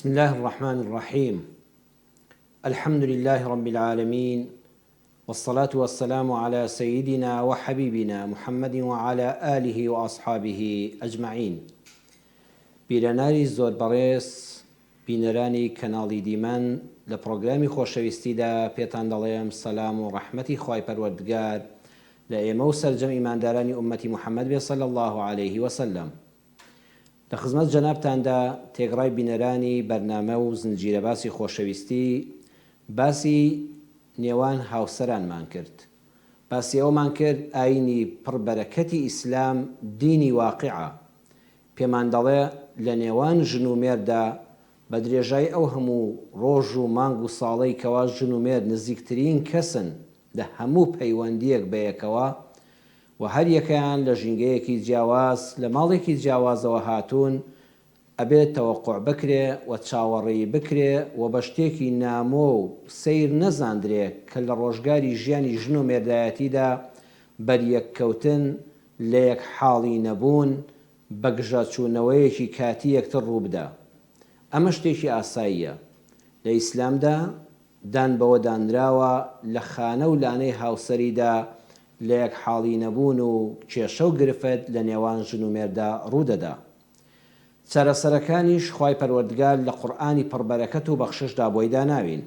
بسم الله الرحمن الرحيم. الحمد لله رب العالمين، والصلاة والسلام على سيدنا وحبيبنا محمد وعلى آله وأصحابه أجمعين. بیرەناری زۆر بەڕێز بینەرانی کەناڵی دیمەن لە پرۆگرامی خۆشەویستیدا پێتان دەڵێم سەلام و ڕەحمەتی خوای پەروەردگار لە ئێمە و سەرجەم ئیماندارانی ئومەتی محەممەد بێ صلی الله عليه وسلم. لە خزمەت جەنابتاندا تێگڕای بینەرانی بەرنامە و زنجیرە باسی خۆشەویستی باسی نێوان هاوسەرانمان کرد. باسی ئەومان کرد ئاینی پڕبەرەکەتی ئیسلام دینی واقعە. پێمان دەڵێ لە نێوان ژن و مێردا بە درێژای ئەو هەموو ڕۆژ و مانگ و ساڵەی کەوا ژن و مێر نزیکترین کەسن لە هەموو پەیوەندیەک بەیەکەوە و هەر یەکەیان لە ژینگەیەکی جیاواز لە ماڵێکی جیاوازەوە هاتوون ئەبێت تەوەقوع بکرێ و چاوەڕێی بکرێ و بە شتێکی نامۆ و سیر نەزاندرێ کە لە ڕۆژگاری ژیانی ژن و مێردایەتیدا بەریەککەوتن لە یەک حاڵی نەبوون بەگژە چوونەوەیەکی کاتی یەکتر ڕوو بدە. ئەمە شتێکی ئاساییە. لە ئیسلامدا دان بەوە دانراوە لە خانە و لانەی هاوسەریدا لە یەک حاڵی نەبوون و کێشە و گرفت لە نێوان ژن و مێردا ڕوودەدا. چارەسەرەکانیش خوای پەروەردگار لە قورئانی پڕبەرەکەت و بەخششدا بۆی داناوین.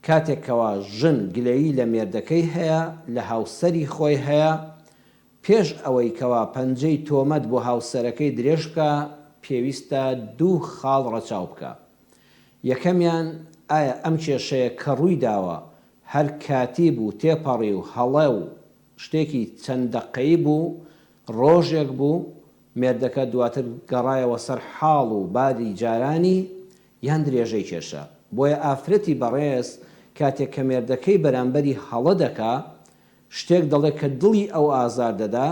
کاتێکەوە ژن گلەیی لە مێردەکەی هەیە لە هاوسەری خۆی هەیە، پێش ئەوەی کەوا پەنجەی تۆمەت بۆ هاوسەرەکەی درێژ بکە پێویستە دوو خاڵ ڕەچاو بکە. یەکەمیان ئایا ئەم کێشەیە کە ڕووی داوە هەر کاتی بوو تێپەڕی و هەڵە و شتێکی چەند دەقەیی بوو، ڕۆژێک بوو، مێردەکە دواتر گەڕایەوە سەر حاڵ و باری جارانی، یان درێژەی کێشە. بۆیە ئافرەتی بەڕێز کاتێک کە مێردەکەی بەرامبەری هەڵە دەکا شتێک دەڵێ کە دڵی ئەو ئازار دەدا،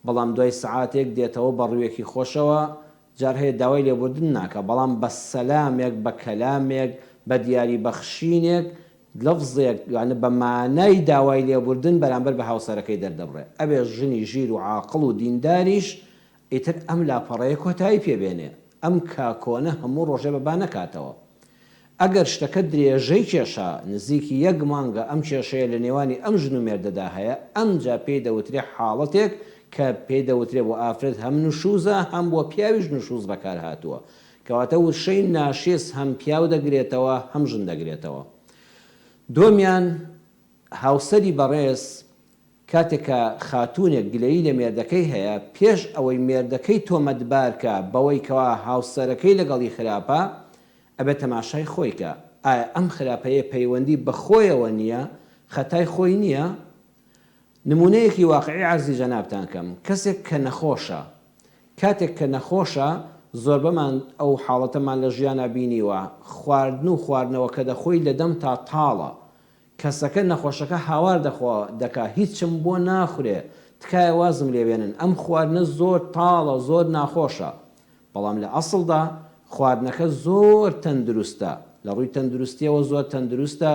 بەڵام دوای سعاتێک دێتەوە بە ڕوویەکی خۆشەوە، جار هەیە داوای لێبوردن ناکە، بەڵام بە سەلامێک بە کەلامێک بە دیاری بەخشینێک لەفزێک یانە بە مانای داوای لێبوردن بەرامبەر بە هاوسەرەکەی دەردەبڕێ. ئەبێ ژنی ژیر و عاقڵ و دینداریش ئیتر ئەم لاپەڕەیە کۆتایی پێبێنێ، ئەم کاکۆنە هەموو ڕۆژێ بەبا نەکاتەوە. ئەگەر شتەکە درێژەی کێشە نزیکی یەک مانگە ئەم کێشەیە لە نێوانی ئەم ژن و مێردەدا هەیە، ئەمجا پێی دەوترێ حاڵەتێک کە پێی دەوترێ بۆ ئافرەت هەم نوشوزە هەم بۆ پیاویش نوشوز بەکار هاتووە، کەواتە وشەی ناشێس هەم پیاو دەگرێتەوە هەم ژن دەگرێتەوە. دومیان هاوسەری بەڕێز کاتێکە خاتوونێک گلەیی لە مێردەکەی هەیە، پێش ئەوەی مێردەکەی تۆمەتبارکە بەوەی کەوا هاوسەرەکەی لەگەڵی خراپە، ئەبێت تەماشای خۆیکە ئایا ئەم خراپەیە پەیوەندی بەخۆیەوە نییە، خەتای خۆی نییە. نمونەیەکی واقعی عەرزی جەنابتان کەم. کەسێک کە نەخۆشە، کاتێک کە نەخۆشە زۆر بەمان ئەو حاڵەتەمان لە ژیانە بینیوە، خواردن و خواردنەوە کە دەخۆی لە دەم تا تاڵە، کەسەکە نەخۆشەکە هاوار دەکا هیچم بۆ ناخورێ، تکایە وازم لێبێنن، ئەم خواردنە زۆر تاڵە زۆر ناخۆشە. بەڵام لە ئەسڵدا خواردنەکە زۆر تەندروستە، لە ڕووی تەندروستیەوە زۆر تەندروستە،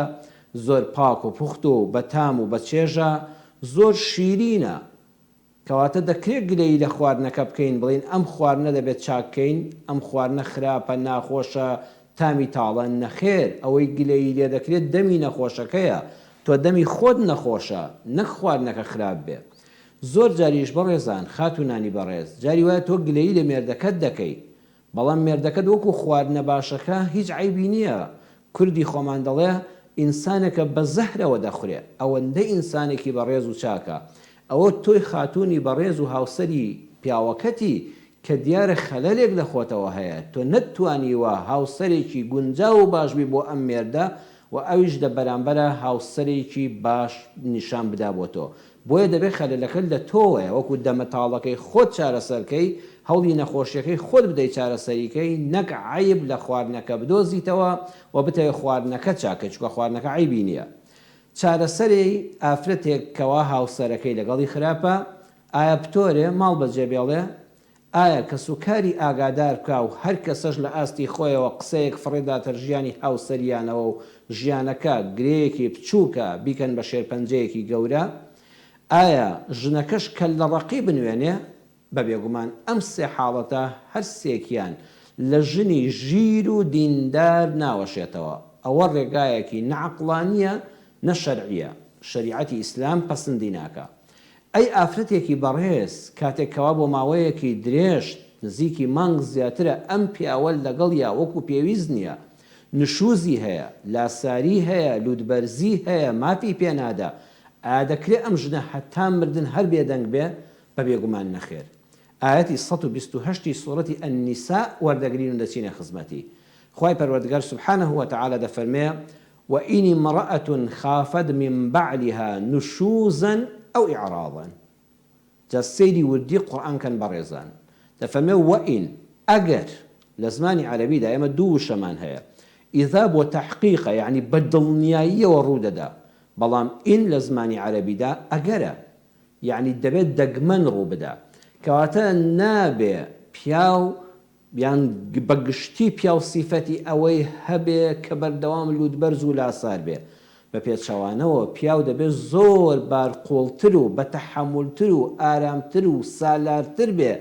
زۆر پاک و پوخت و بەتام و بەچێژە، زۆر شیرینە. کەواتە دەکرێت گلەیی لە خواردنەکە بکەین، بڵین ئەم خواردنە دەبێت چاککەین، ئەم خواردنە خراپە ناخۆشە تامی تاڵە. نەخێر، ئەوەی گلەیی لێ دەکرێت دەمی نەخۆشەکەیە، تۆ دەمی خۆت نەخۆشە نەک خواردنەکە خراپ بێ. زۆر جاریش بەڕێزان خاتونانی بەڕێز جاری وایە تۆ گلەیی لە مێردەکەت دەکەی، بەڵام مێردەکەت وەکو خواردنە باشەکە هیچ عیبی نییە. کوردی خۆمان دەڵێ ئینسانێکە بە زەهرەوە دەخورێ، ئەوەندە ئینسانێکی بەڕێز و چاکە. ئەوە تۆی خاتوونی بەڕێز و هاوسەری پیاوەکەتی کە دیارە خەلەلێک لە خۆتەوە هەیە، تۆ نەتوانیوە هاوسەرێکی گونجاو و باشبی بۆ ئەم مێردە و ئەویش دە بەرامبەرە هاوسەرێکی باش نیشان بدا بۆ تۆ. بۆیە دەبێت خەلەلەکە لە تۆوەیە، وەکو دەمەتاڵەکەی خۆت چارەسەرکەی، هەوڵی نەخۆشیەکەی خۆت بدەی چارەسەریکەی، نەک عیب لە خواردنەکە بدۆزیتەوە و بتەوێت خواردنەکە چاکە، چونکە خواردنەکە عیبی نییە. چارەسەری ئافرەتێک کەوا هاوسەرەکەی لەگەڵی خراپە، ئایا پتۆرێ ماڵ بەجێبێڵێ، ئایا کە سوکاری ئاگادار بکە و هەر کەسەش لە ئاستی خۆیەوە قسەیەک فڕێداتە ژیانی هاوسەریانەوە و ژیانەکە گرەیەکی بچووکە بیکەن بە شێرپەنجەیەکی گەورە، ئایا ژنەکەش کە لە ڕەقی بنوێنێ؟ بە بێگومان ئەم سێ حاڵەتە هەر سێکیان لە ژنی ژیر و دیندار ناوەشێتەوە. ئەوە ڕێگایەکی نەعەقڵانیە نەشەرعیە، شەریعەتی ئیسلام پەسەندی ناکە. ئەی ئافرەتێکی بەڕێز کاتێکەوە بۆ ماوەیەکی درێژ نزیکی مانگ زیاترە ئەم پیاوە لەگەڵ یا وەکو پێویست نییە، نشوزی هەیە، لاساری هەیە، لودبەرزی هەیە، مافی پێنادا، ئادەکرێ ئەم ژنە هەتا مردن هەر بێدەنگ بێ بە بێگومان نەخێر. ئاەتی 128 سوورەتی ئەنیسا وەردەگرین و دەچینە خزمەتی. خوای پەروەردگار سبحانه وتعالى دەفەرمێ وإن امرأة خافت من بعلها نشوزا أو إعراضا. جا سەیری وردی قورئان کەن بەڕێزان. دەفەرمێ وئین ئەگەر لە زمانی عەرەبیدا ئێمە دوو شەمان هەیە، ئیذا بۆ تەحقیقە یعنی بە دڵنیاییەوە ڕوودەدا، بەڵام ئین لە زمانی عەرەبیدا ئەگەرە یعنی دەبێت دەگمەن ڕوو بدا، کەواتە نابێ پیاو یان بەگشتی پیاو سیفەتی ئەوەی هەبێ کە بەردەوام لودبەرز و لاسار بێ. بە پێچەوانەوە پیاو دەبێت زۆر بارقۆڵتر و بە تەحەمولتر و ئارامتر و سالارتر بێ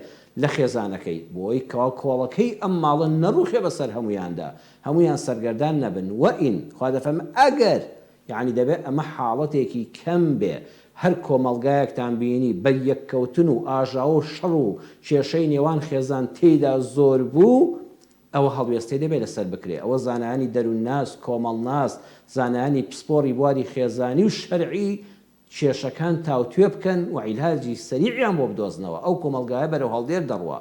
لە خێزانەکەی، بۆی کەوا کۆڵەکەی ئەم ماڵە نەڕوخێ بەسەر هەمویاندا، هەمویان سەرگەردان نەبن. وئین خوا دەفەرمێ ئەگەر یعنی دەبێت ئەمە حاڵەتێکی کەم بێ، هەر کۆمەڵگایەکتان بینی بە یەککەوتن و ئاژاو و شەڕ و کێشەی نێوان خێزان تێیدا زۆر بوو، ئەوە هەڵوێستی دەبێت لەسەر بکرێ. ئەوە زانایانی دەروونناس، کۆمەڵناس، زانایانی پسپۆڕی بواری خێزانی و شەرعی کێشەکان تاوتوێ بکەن و عیلاجی سەریعیان بۆ بدۆزنەوە، ئەو کۆمەڵگایە بەرەو هەڵدێر دەڕوە.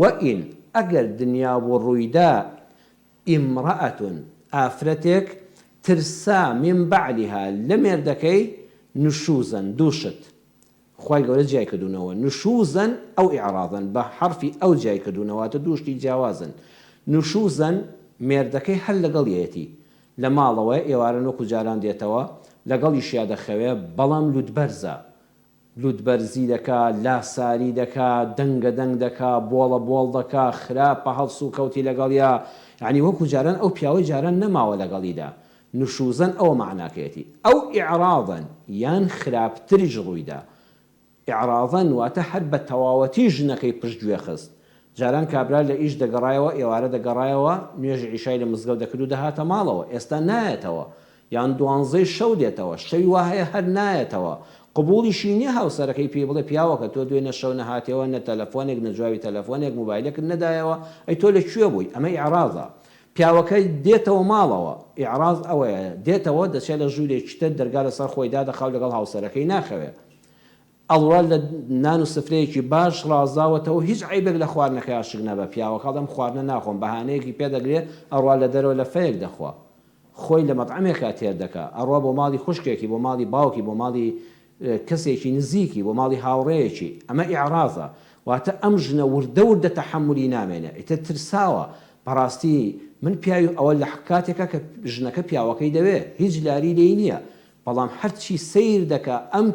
وئین ئەگەر دنیا بۆ ڕوویدا ئیمڕەئەتون ئافرەتێک ترسا من بعلیها لە مێردەکەی نشوزن دووشت، خوای گەورە جیای کردوونەوە نشوزن ئەو ئیعراضن بە حرفی ئەو جیای کردوونەوەتە دووشتی جیاوازن. نشوزن مێردەکەی هەر لەگەڵیەتی لە ماڵەوە ئێوارە وەکو جاران دێتەوە لەگەڵیشیا دەخەوێ، بەڵام لودبەرزە، لودبەرزی دەکا، لاساری دەکا، دەنگە دەنگ دەکا، بۆڵە بۆڵ دەکا، خراپە هەڵس و کەوتی لەگەڵیا، یعنی وەکو جاران ئەو پیاوەی جاران نەماوە لەگەڵیدا. نشوزن ئەوە معناکەیەتی. ئەو ئیعراضن یان خراپتریش ڕوویدا. ئیعراضن واتە هەر بە تەواوەتی ژنەکەی پشتگوێ خست. جاران کابرا لە ئیش دەگەڕایەوە، ئێوارە دەگەڕایەوە، نوێژی عیشای لە مزگەوت دەکرد و دەهاتە ماڵەوە، ئێستا نایەتەوە، یان 12 شەو دێتەوە، شەوی وهەیە هەر نایەتەوە، قبوڵیشی نییە هاوسەرەکەی پێ بڵێ پیاوەکە تۆ دوێنە شەو نەهاتەوە، نە تەلەفۆنێک نەجوابی تەلەفۆنێک موبایلێکت نەدایەوە، ئەی تۆ لەکوێ بووی؟ ئەمە ئیعراضە. پیاوەکەی دێتەوە ماڵەوە، ئیعراض ئەوەیە، دێتەوە دەچێت لە ژوورێکی تر دەرگا لەسەر خۆی دادەخاو لەگەڵ هاوسەرەکەی ناخەوێ، ئەڵوا لە نان و سفرەیەکی باش ڕازاوەتەوە، هیچ عیبێک لە خواردنەکە عاشق نەبە، پیاوەکە دەم خواردنە ناخۆم بەهانەیەکی پێدەگرێ، ئەڕوا لە دەرەوە لە فەیەک دەخوا، خۆی لە مەطعمێکا تێر دەکا، ئەڕوا بۆ ماڵی خوشکێکی، بۆ ماڵی باوکی، بۆ ماڵی کەسێکی نزیکی، بۆ ماڵی هاوڕێیەکی. ئەمە ئیعراضە، واتە ئەم ژنە وردە وردە تەحەمولی نامێنێ، ئیتر ترساوە. بەڕاستی من پیاوی ئەوە لە حکاتێکە کە ژنەکە پیاوەکەی دەوێ هیچ لاری لێی نییە، بەڵام هەرچی سیر دەکا ئەم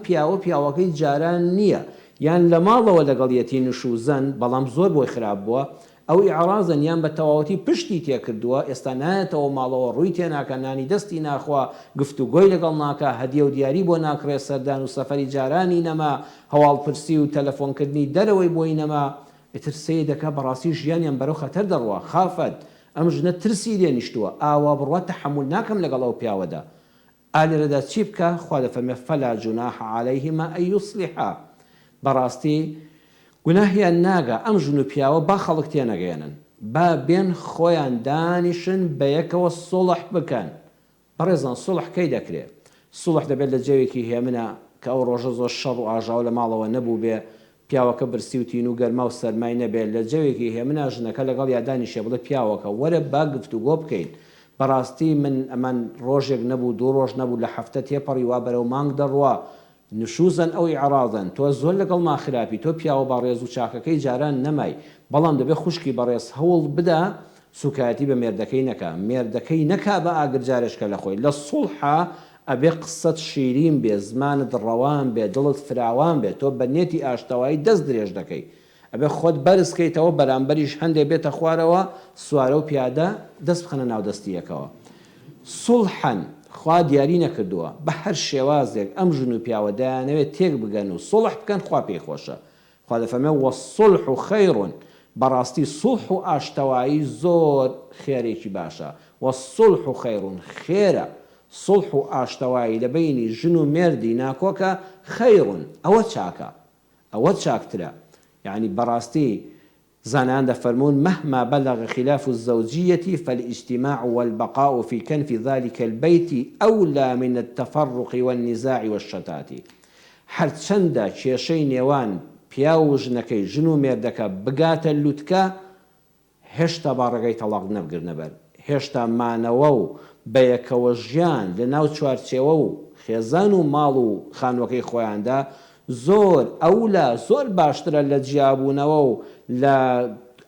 پیاوەکەی جاران نییە، یان لە ماڵەوە لەگەڵیەتی نشوزن بەڵام زۆر بۆی خراپ بووە، ئەو ئیعراضن یان بە تەواوەتی پشتی تێکردووە، ئێستا نایەتەوە ماڵەوە، ڕووی تێناکە، نانی دەستی ناخوا، گفتوگۆی لەگەڵ ناکە، هەدیە و دیاری بۆ ناکڕێ، سەردان و سەفەری جارانی نەما، هەواڵپرسی و تەلەفۆنکردنی دەرەوەی بۆی نەما، ئیتر سیر دەکا بەڕاستی ژیانیان بەرەو خەتەر دەڕوە. خافەت ئەم ژنە ترسی لێنیشتووە، ئاوا بڕوە تەحەموڵ ناکەم لەگەڵ ئەو پیاوەدا. ئالێرەدا چی بکە؟ خوا دەفەرمێ فەلا جوناح عەلەیهما ئەن یوصلحا، بەڕاستی گوناهیان ناگا ئەم ژن و پیاوە با خەڵک تێنەگەێنن، با بێن خۆیان دانیشن بە یەکەوە سوڵح بکەن. بەڕێزان سوڵح کەی دەکرێت؟ سوڵح دەبێت لە جێوێکی هێمنە کە ئەو ڕۆژە زۆر شەڕ و ئاژاو لە ماڵەوە نەبوو بێ، پیاوەکە برسی و تین و گەرما و سەرمای نەبێت، لە جێوێکی هێمنە ژنەکە لەگەڵ یادانیشێ بڵێ پیاوەکە وەرە با گفتوگۆ بکەین، بەڕاستی من ئەمان ڕۆژێک نەبوو، دوو ڕۆژ نەبوو، لە هەفتە تێپەڕی وا بەرەو مانگ دەڕوا، نشوزن ئەو ئیعراضن، تۆ زۆر لەگەڵ ماخراپی، تۆ پیاوە بەڕێز و چاکەکەی جاران نەمای، بەڵام دەبێت خوشکی بەڕێز هەوڵ بدا سوکایەتی بە مێردەکەی نەکا، مێردەکەی نەکا بە ئاگرجارشکە لە خۆی، لە سوڵحا ئەبێ قسەت شیرین بێ، زمانت ڕەوان بێ، دڵت فراوان بێ، تۆ بە نێتی ئاشتەوایی دەست درێژ دەکەی، ئەبێ خۆت بەرزکەیتەوە، بەرامبەریش هەندێک بێتە خوارەوە، سوارە و پیادە دەست بخەنە ناو دەستیەکەوە. سوڵحەن خوا دیاری نەکردووە بە هەر شێوازێک ئەم ژن و پیاوە دەیانەوێت تێک بگەن و سوڵح بکەن، خوا پێی خۆشە. خوا دەفەرمێ وەسوڵح خەیڕ، بەڕاستی سوڵح و ئاشتەوایی زۆر خێرێکی باشە والصلح خير خێرە سڵح و ئاشتەوایی لە بینی ژن و مێردی ناکۆکە خەیڕون ئەوە چاکە ئەوە چاکترە يعني بەڕاستی زانان دەفەرمون مهما بلغ خلاف الزوجية فالاجتماع والبقاء في كنف ذلك البيت أولى من التفرق والنزاع والشتات هەرچەندە کێشەی نێوان پیا و ژنەکەی ژن و مێردەکە بگاتە لوتکە هێشتا باڕەگەی تەڵاق نەبگرنە بەر هێشتا مانەوە و بەیەکەوە ژیان لە ناو چوارچێوە و خێزان و ماڵ و خانوەکەی خۆیاندا زۆر ئەولە زۆر باشترە لە جیابوونەوە و لە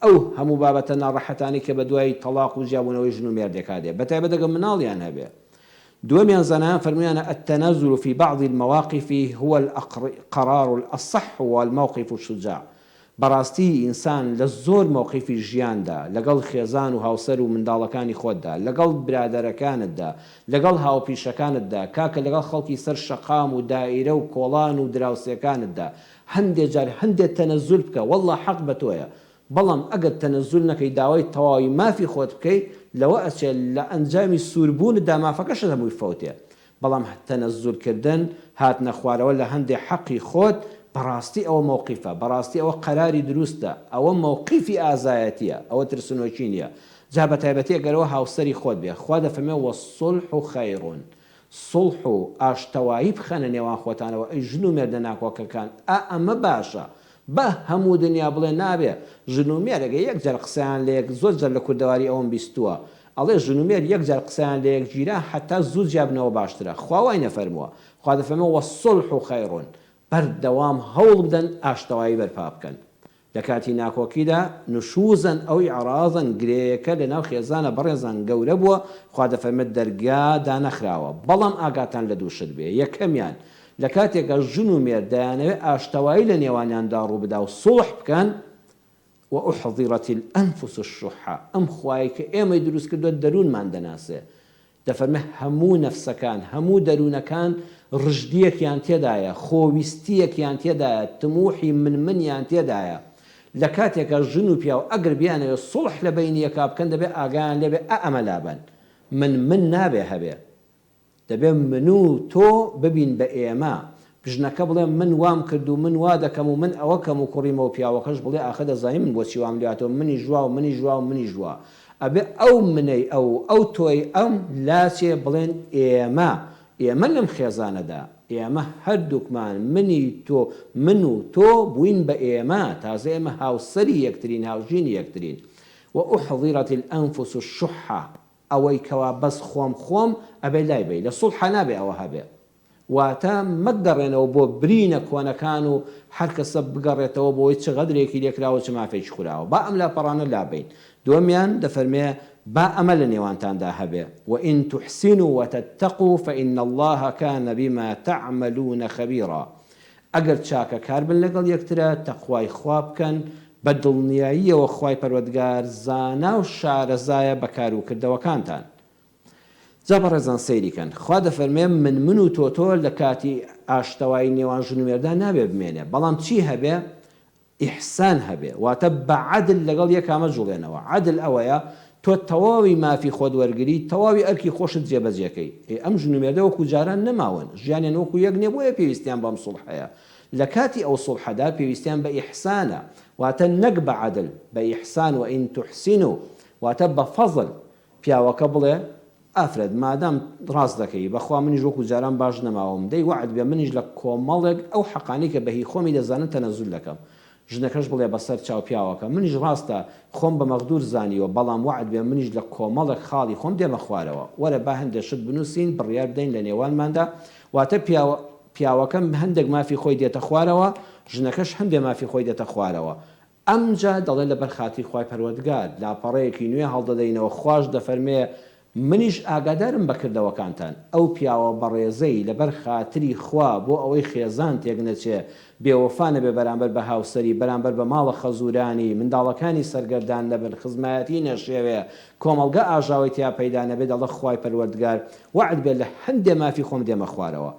ئەو هەموو بابەتە ناڕەحەتانی کە بە دوای تەلاق و جیابوونەوەی ژن و مێردێکا دێ بەتایبەت ئەگەر مناڵیان هەبێ دووەمیان زانایان فەرموویانە التنازل في بعض المواقف هو القرار الصح والموقف الشجاع بەڕاستی ئینسان لە زۆر مووقیفی ژیاندا لەگەڵ خێزان و هاوسەر و منداڵەکانی خۆتدا لەگەڵ برادەرەکانتدا لەگەڵ هاوپیشەکانتدا کاکە لەگەڵ خەڵکی سەر شەقام و دائیرە و کۆڵان و دراوسێکانتدا هەندێک جار هەندێک تەنەزول بکە وەڵڵا حەق بە تۆیە بەڵام ئەگەر تەنەزول نەکەی داوای تەواوی مافی خۆت بکەیت لەوە ئەچێت لە ئەنجامی سووربووندا مافەکەشت هەمووی فەوتێ بەڵام تەنەزولکردن هاتنە خوارەوە لە هەندێک حەقی خۆت بەڕاستی ئەوە مووقیفە بەڕاستی ئەوە قەراری دروستە ئەوە مووقیفی ئازایەتیە ئەوە ترسنۆکی نییە جا بە تایبەتی ئەگەرەوە هاوسەری خۆت بێ خوا دەفەرمێ والصلح خەیڕ سڵح و ئاشتەوایی بخەنە نێوان خۆتانەوە ئەی ژن و مێردە ناکۆکەکان ئەمە باشە بە هەموو دنیا بڵێ نابێ ژن و مێرەگە یەکجار قسەیان لە یەک زۆر جار لە کوردەواری ئەوم بیستووە ئەڵێ ژن و مێر یەکجار قسەیان لە یەک گیرا حتا زوو جیابنەوە باشترە خوا وای نەفەرمووە خوا دەفەرمێ والصلح خەیڕ بەردەوام هەوڵ بدەن ئاشتەوایی بەرپا بکەن لە کاتی ناکۆکیدا نوشوزن ئەوی عرازن گرەیەکە لە ناو خێزانە بەڕێزان گەورە بووە خوا دەفەرمێت دەرگا دانەخراوە بەڵام ئاگاتان لە دووشت بێ یەکەمیان لە کاتێکە ژن و مێر دەیانەوێت ئاشتەوایی لە نێوانیاندا ڕوو بدا و سوڵح بکەن وأحضرت الأنفس الشح ئەم خوای کە ئێمەی دروست کردووە دەروونمان دەناسێ دەفەرمێ هەموو نەفسەکان هەموو دەروونەکان ڕژدیەکیان تێدایە خۆویستیەکیان تێدایە تموحی منیان تێدایە لە کاتێکە ژن و پیا و ئەگەر بیانەوێت سوڵح لە بینی یەکا بکەن دەبێ ئاگایان لێبێ ئەمە لابن من نابێ هەبێ دەبێ من و تۆ ببین بە ئێمە بژنەکە بڵێ من وام کرد و من وا دەکەم و من ئەوە کەم و کوڕیمە و پیاوەکەش بڵێ ئاخە دەزانی من بۆچی وام لاتەوە منی ژوا و منی ژوا و منی ژوا ئەبێ ئەو منەی ئەو تۆی ئەم لاچێ بڵێن ئێمە لەم خێزانەدا ئێمە هەردووکمان منی تۆ من و تۆ بووین بە ئێمە تازە ئێمە هاوسەری یەکترین هاوژینی یەکترین وأحضرت الأنفس الشح ئەوەی کەوا بەس خۆم ئەبێ لای بێ لە سوڵح نابێ ئەوە هەبێ واتە مەگەڕێنەوە بۆ برینە کۆنەکان و هەر کەسە بگەڕێتەوە بۆی چ غەدرێکی لێکراوە چ مافێکی خوراوە با ئەم لاپەڕانە لابین دووەمیان دەفەرمێ با ئەمە لە نێوانتاندا هەبێ وإن تحسنوا وتتقوا فإن الله كان بما تعملون خبيرا ئەگەر چاکە کار بن لەگەڵ یەکترە تەقوای خوا بکەن بە دڵنیاییەوە خوای پەروەردگار زانا و شارەزایە بە کاروکردەوەکانتان جا بەڕێزان سەیریکەن خوا دەفەرمێ من و تۆ لە کاتی ئاشتەوایی نێوان ژن و مێردان نابێ بمێنێ بەڵام چی هەبێ ئیحسان هەبێ واتە بە عەدل لەگەڵ یەکامە جوڵێنەوە عەدل ئەوەیە تۆ تەواوی مافی خۆت وەرگری تەواوی ئەرکی خۆشت جێبەجێکەی ئەم ژن و مێردە وەکو جاران نەماون ژیانیان وەکو یەک نییە بۆیە پێویستیان بەم سوڵحەیە لە کاتی ئەو سوڵحەدا پێویستیان بە ئیحسانە واتە نەک بە عەدل بە ئیحسان وئین تحسینوا واتە بە فەزڵ پیاوەکە بڵێ ئافرەت مادام ڕاست دەکەی بەخوا منیش وەکو جاران باش نەماوم دەی وعد بێ منیش لە کۆمەڵێک ئەو حەقانی کە بەهی خۆمی دەزانن تەنەزول دەکەم ژنەکەش بڵێ بەسەر چاو پیاوەکە منیش ڕاستە خۆم بە مەغدور زانیوە بەڵام وعد بێ منیش لە کۆمەڵێک خاڵی خۆم دێمە خوارەوە وەرە با هەندێک شت بنووسین بڕیار بدەین لە نێوانماندا واتە پیاوەکەم هەندێک مافی خۆی دێتە خوارەوە ژنەکەش هەندێک مافی خۆی دێتە خوارەوە ئەمجا دەڵێ لەبەر خاتی خوای پەروەردگار لاپەڕەیەکی نوێ هەڵدەدەینەوە خوش دەفەرمێ منیش ئاگادارم بەکردەوەکانتان ئەو پیاوە بەڕێزەی لەبەر خاتری خوا بۆ ئەوەی خێزان تێک نەچێ بێوەفانە بێ بەرامبەر بە هاوسەری بەرامبەر بە ماڵە خەزورانی منداڵەکانی سەرگەردان نەبن خزمەتی نەشێوێ کۆمەلگە ئاژاوی تیا پەیدا نەبێت دەڵە خوای پەروەردگار وعد بێت لە هەندێ مافی خۆم دێمە خوارەوە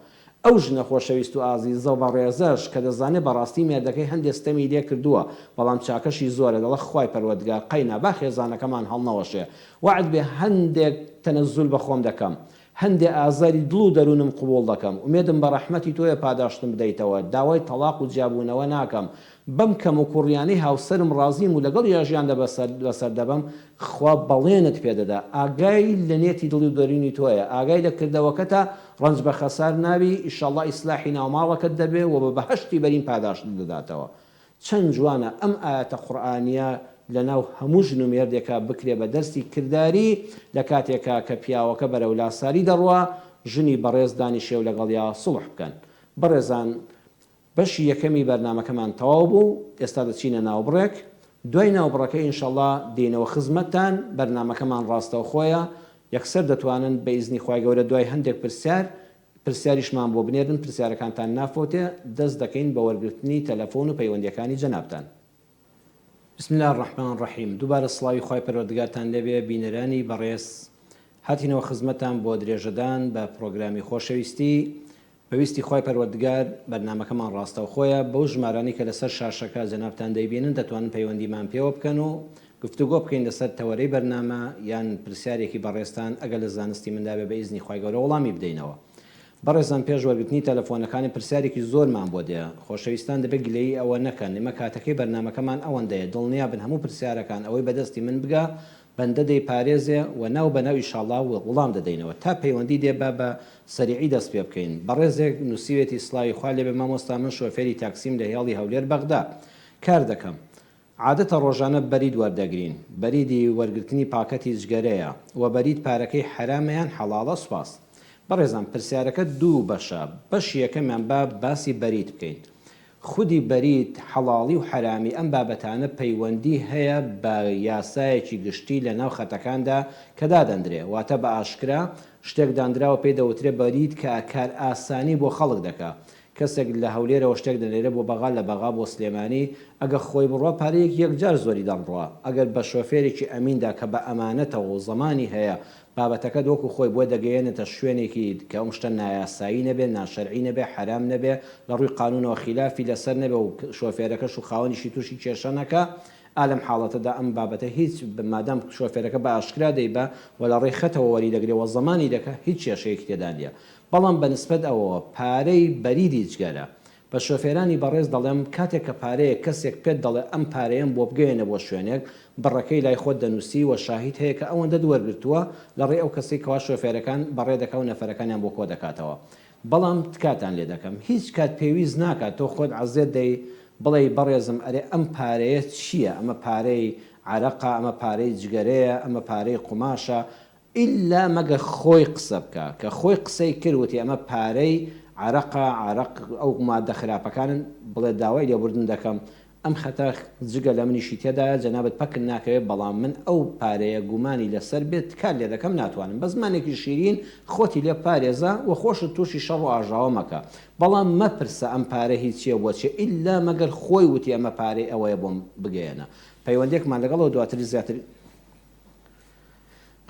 ئەو ژنە خۆشەویست و ئازیزە و بەڕێزەش کە دەزانێت بەڕاستی مێردەکەی هەندێک ستەمی لێ کردووە بەڵام چاکەشی زۆرە دەڵە خوای پەروەردگار قەینا با خێزانەکەمان هەڵنەوەشێ وعد بێ هەندێک تەنەزول بە خۆم دەکەم هەندێ ئازاری دڵ و دەروونم قبول دەکەم ومێدم بە ڕەحمەتی تۆیە پاداشتم بدەیتەوە داوای تەلاق و جیابوونەوە ناکەم بەم کەم و کوڕیانەی هاوسەرم ڕازیم و لەگەڵ یاژیاندا بەسەر دەبم خوا بەڵێنت پێدەدا ئاگای لە نێتی دڵی و دەرونی تۆیە ئاگای لە کردەوەکەتە ڕەنج بە خەسار ناوی ئیشەڵڵا ئیسلاحی ناوماڵەکەت دەبێ و بە بەهەشتی بەرین پاداشت دەداتەوە چەند جوانە ئەم ئاەتە قورئانیە لەناو هەموو ژن و مێردێکە بکرێ بە دەستی کردداری لە کاتێکە کە پیاوەکە بەرەو لاساری دەڕوە ژنی بەڕێز دانیشێ و لەگەڵیا سڵح بکەن بەڕێزان بەشی یەکەمی بەرنمەکەمان تەواو بوو ئێستا دەچینە ناوبڕێک دوای ناوبڕەکە ئینشەڵڵا دێنەوە خزمەتتان بەرنمەکەمان ڕاستەو خۆیە یەکسەر دەتوانن بە ئیزنی خوای گەورە دوای هەندێک پرسیاریشمان بۆ بنێرن پرسیارەکانتان نافۆتێ دەست دەکەین بە وەرگرتنی تەلەفۆن و پەیوەندیەکانی جەنابتان بسم الله الرحمن الرحیم دووبارە سڵاوی خوای پەروەردگارتان لێبێ بینەرانی بەڕێز هاتینەوە خزمەتتان بۆ درێژەدان بە پرۆگرامی خۆشەویستی پێویستی خوای پەروەردگار بەرنمەکەمان ڕاستەوخۆیە بەو ژمارانی کە لەسەر شاشەکە جەنابتان دەیبینن دەتوانن پەیوەندیمان پێوە بکەن و گفتوگۆ بکەین لەسەر تەوەرەی بەرنامە یان پرسیارێکی بەڕێستان ئەگەر لە زانستی مندابێ بە ئیزنی خوای گەورە وەڵامی بدەینەوە بەڕێزان پێش وەرگرتنی تەلەفۆنەکانی پرسیارێکی زۆرمان بۆ دێ خۆشەویستان دەبێت گلەیی ئەوە نەکەن نمە کاتەکەی بەرنمەکەمان ئەوەندەیە دڵنیا بن هەموو پرسیارەکان ئەوەی بەدەستی من بگا بەندە دەی پارێزێ و ناو بەناو ئیشاڵڵا وەڵام دەدەینەوە تا پەیوەندی دێ بە سەریعی دەست پێ بکەین بەڕێزێک نووسیوێتی سڵاوی خوا لێبێ مامۆستا من شۆفێری تاکسیم لە هێڵی هەولێر بەغدا کار دەکەم عادەتە ڕۆژانە بەرید وەردەگرین بەریدی وەرگرتنی پاکەتی جگەرەیە و بەرید پارەکەی حرامەیان حەڵاڵە سوپاس بەڕێزان پرسیارەکە دوو بەشە بەشی یەکەمیان باسی بەرید بکەین خودی بەرید حەڵاڵی و حرامی ئەم بابەتانە پەیوەندی هەیە بە یاسایەکی گشتی لە ناو خەتەکاندا کە دادەندرێ واتە بە ئاشکرا شتێک دانراوە پێی دەوترێ بەرید کە کار ئاسانی بۆ خەڵک دەکا کەسێک لە هەولێرەوە شتێک دەنێرە بۆ بەغا لە بەغا بۆ سلێمانی ئەگە خۆی بڕوە پارەیەک یەکجار زۆری دەڕوە ئەگەر بە شۆفێرێکی ئەمیندا کە بە ئەمانەتەوە و زەمانی هەیە بابەتەکە دۆکو خۆی بۆ دەگەیەنێتە شوێنێکی کە ئەم شتە نایاسایی نەبێ ناشەرعی نەبێ حرام نەبێ لە ڕووی قانونەوە خلافی لەسەر نەبێ و شۆفێرەکەش و خاوەنیشی تووشی کێشەنەکە ئالم حاڵەتەدا ئەم بابەتە هیچ مادام شۆفێرەکە بە ئاشکرا دەیبە و لە ڕێی خەتەوە وەری دەگرێەوە زەمانی دەکە هیچ کێشەیەکی تێدا نیە بەڵام بەنسبەت ئەوەوە پارەی بەریدی جگەرە بە شۆفێرانی بەڕێز دەڵێم کاتێک کە پارەیە کەسێک پێت دەڵێ ئەم پارەیەم بۆ بگەێنە بۆ شوێنێک بڕەکەی لای خۆت دەنووسی و شاهید هەیە کە ئەوەندە دووەرگرتووە لە ڕێ ئەو کەسی کەوا شۆفێرەکان بەڕێ دەکە و نەفەرەکانیان بۆ کۆ دەکاتەوە بەڵام تکاتان لێ دەکەم هیچ کات پێویست ناکات تۆ خۆت عەزێت دەی بڵێ بەڕێزم ئەرێ ئەم پارەیە چییە ئەمە پارەی عەرەقە ئەمە پارەی جگەرەیە ئەمە پارەی قوماشە ئیلا مەگە خۆی قسە بکە کە خۆی قسەی کردوتی ئەمە پارەی عرەقە عرەق ئەو مادە خراپەکانن بڵێ داوای لێبوردن دەکەم ئەم خەتە جگە لە منیشی تێدایە جەنابەت پەکن ناکەوێت بەڵام من ئەو پارەیە گومانی لەسەر بێت کار لێ دەکەم ناتوانم بە زمانێکی شیرین خۆتی لێ پارێزە و خۆشت تووشی شەڕ و ئاژاوە مەکە بەڵام مەپرسە ئەم پارە هیچیە بۆچێ ئیلا مەگەر خۆی وتی ئەمە پارەی ئەوەیە بۆم بگەێنە پەیوەندێکمان لەگەڵەوە دواتری زیاتر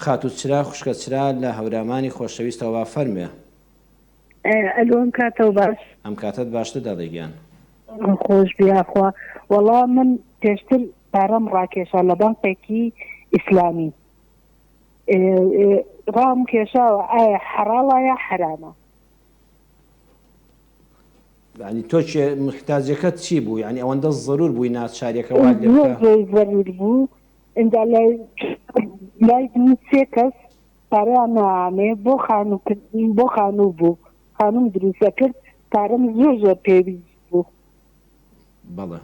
خاتوچرا خوشکە چرا لە هەورامانی خۆشەویستەوە فەرمێ ئەلۆم کاتەوە باش ئەم کاتت باشتر دەڵێگیان خۆش بیاخوا وەڵام من پێشتر پارەم ڕاکێشا لە بانقێکی ئیسلامی ڕام کێشاوە ئایا حەڵاڵە یا حرامە ینی تۆ محتاجەکەت چی بوو ینی ئەوەندە ضرور بووی ناچاریەکە ضرور بوو ئینجا لای سێ کەس پارەیان نامێ بۆ خانووکردین بۆ خانوو بوو خانوم دروستە کرد پارەم زۆر پێویست بوو بەڵێ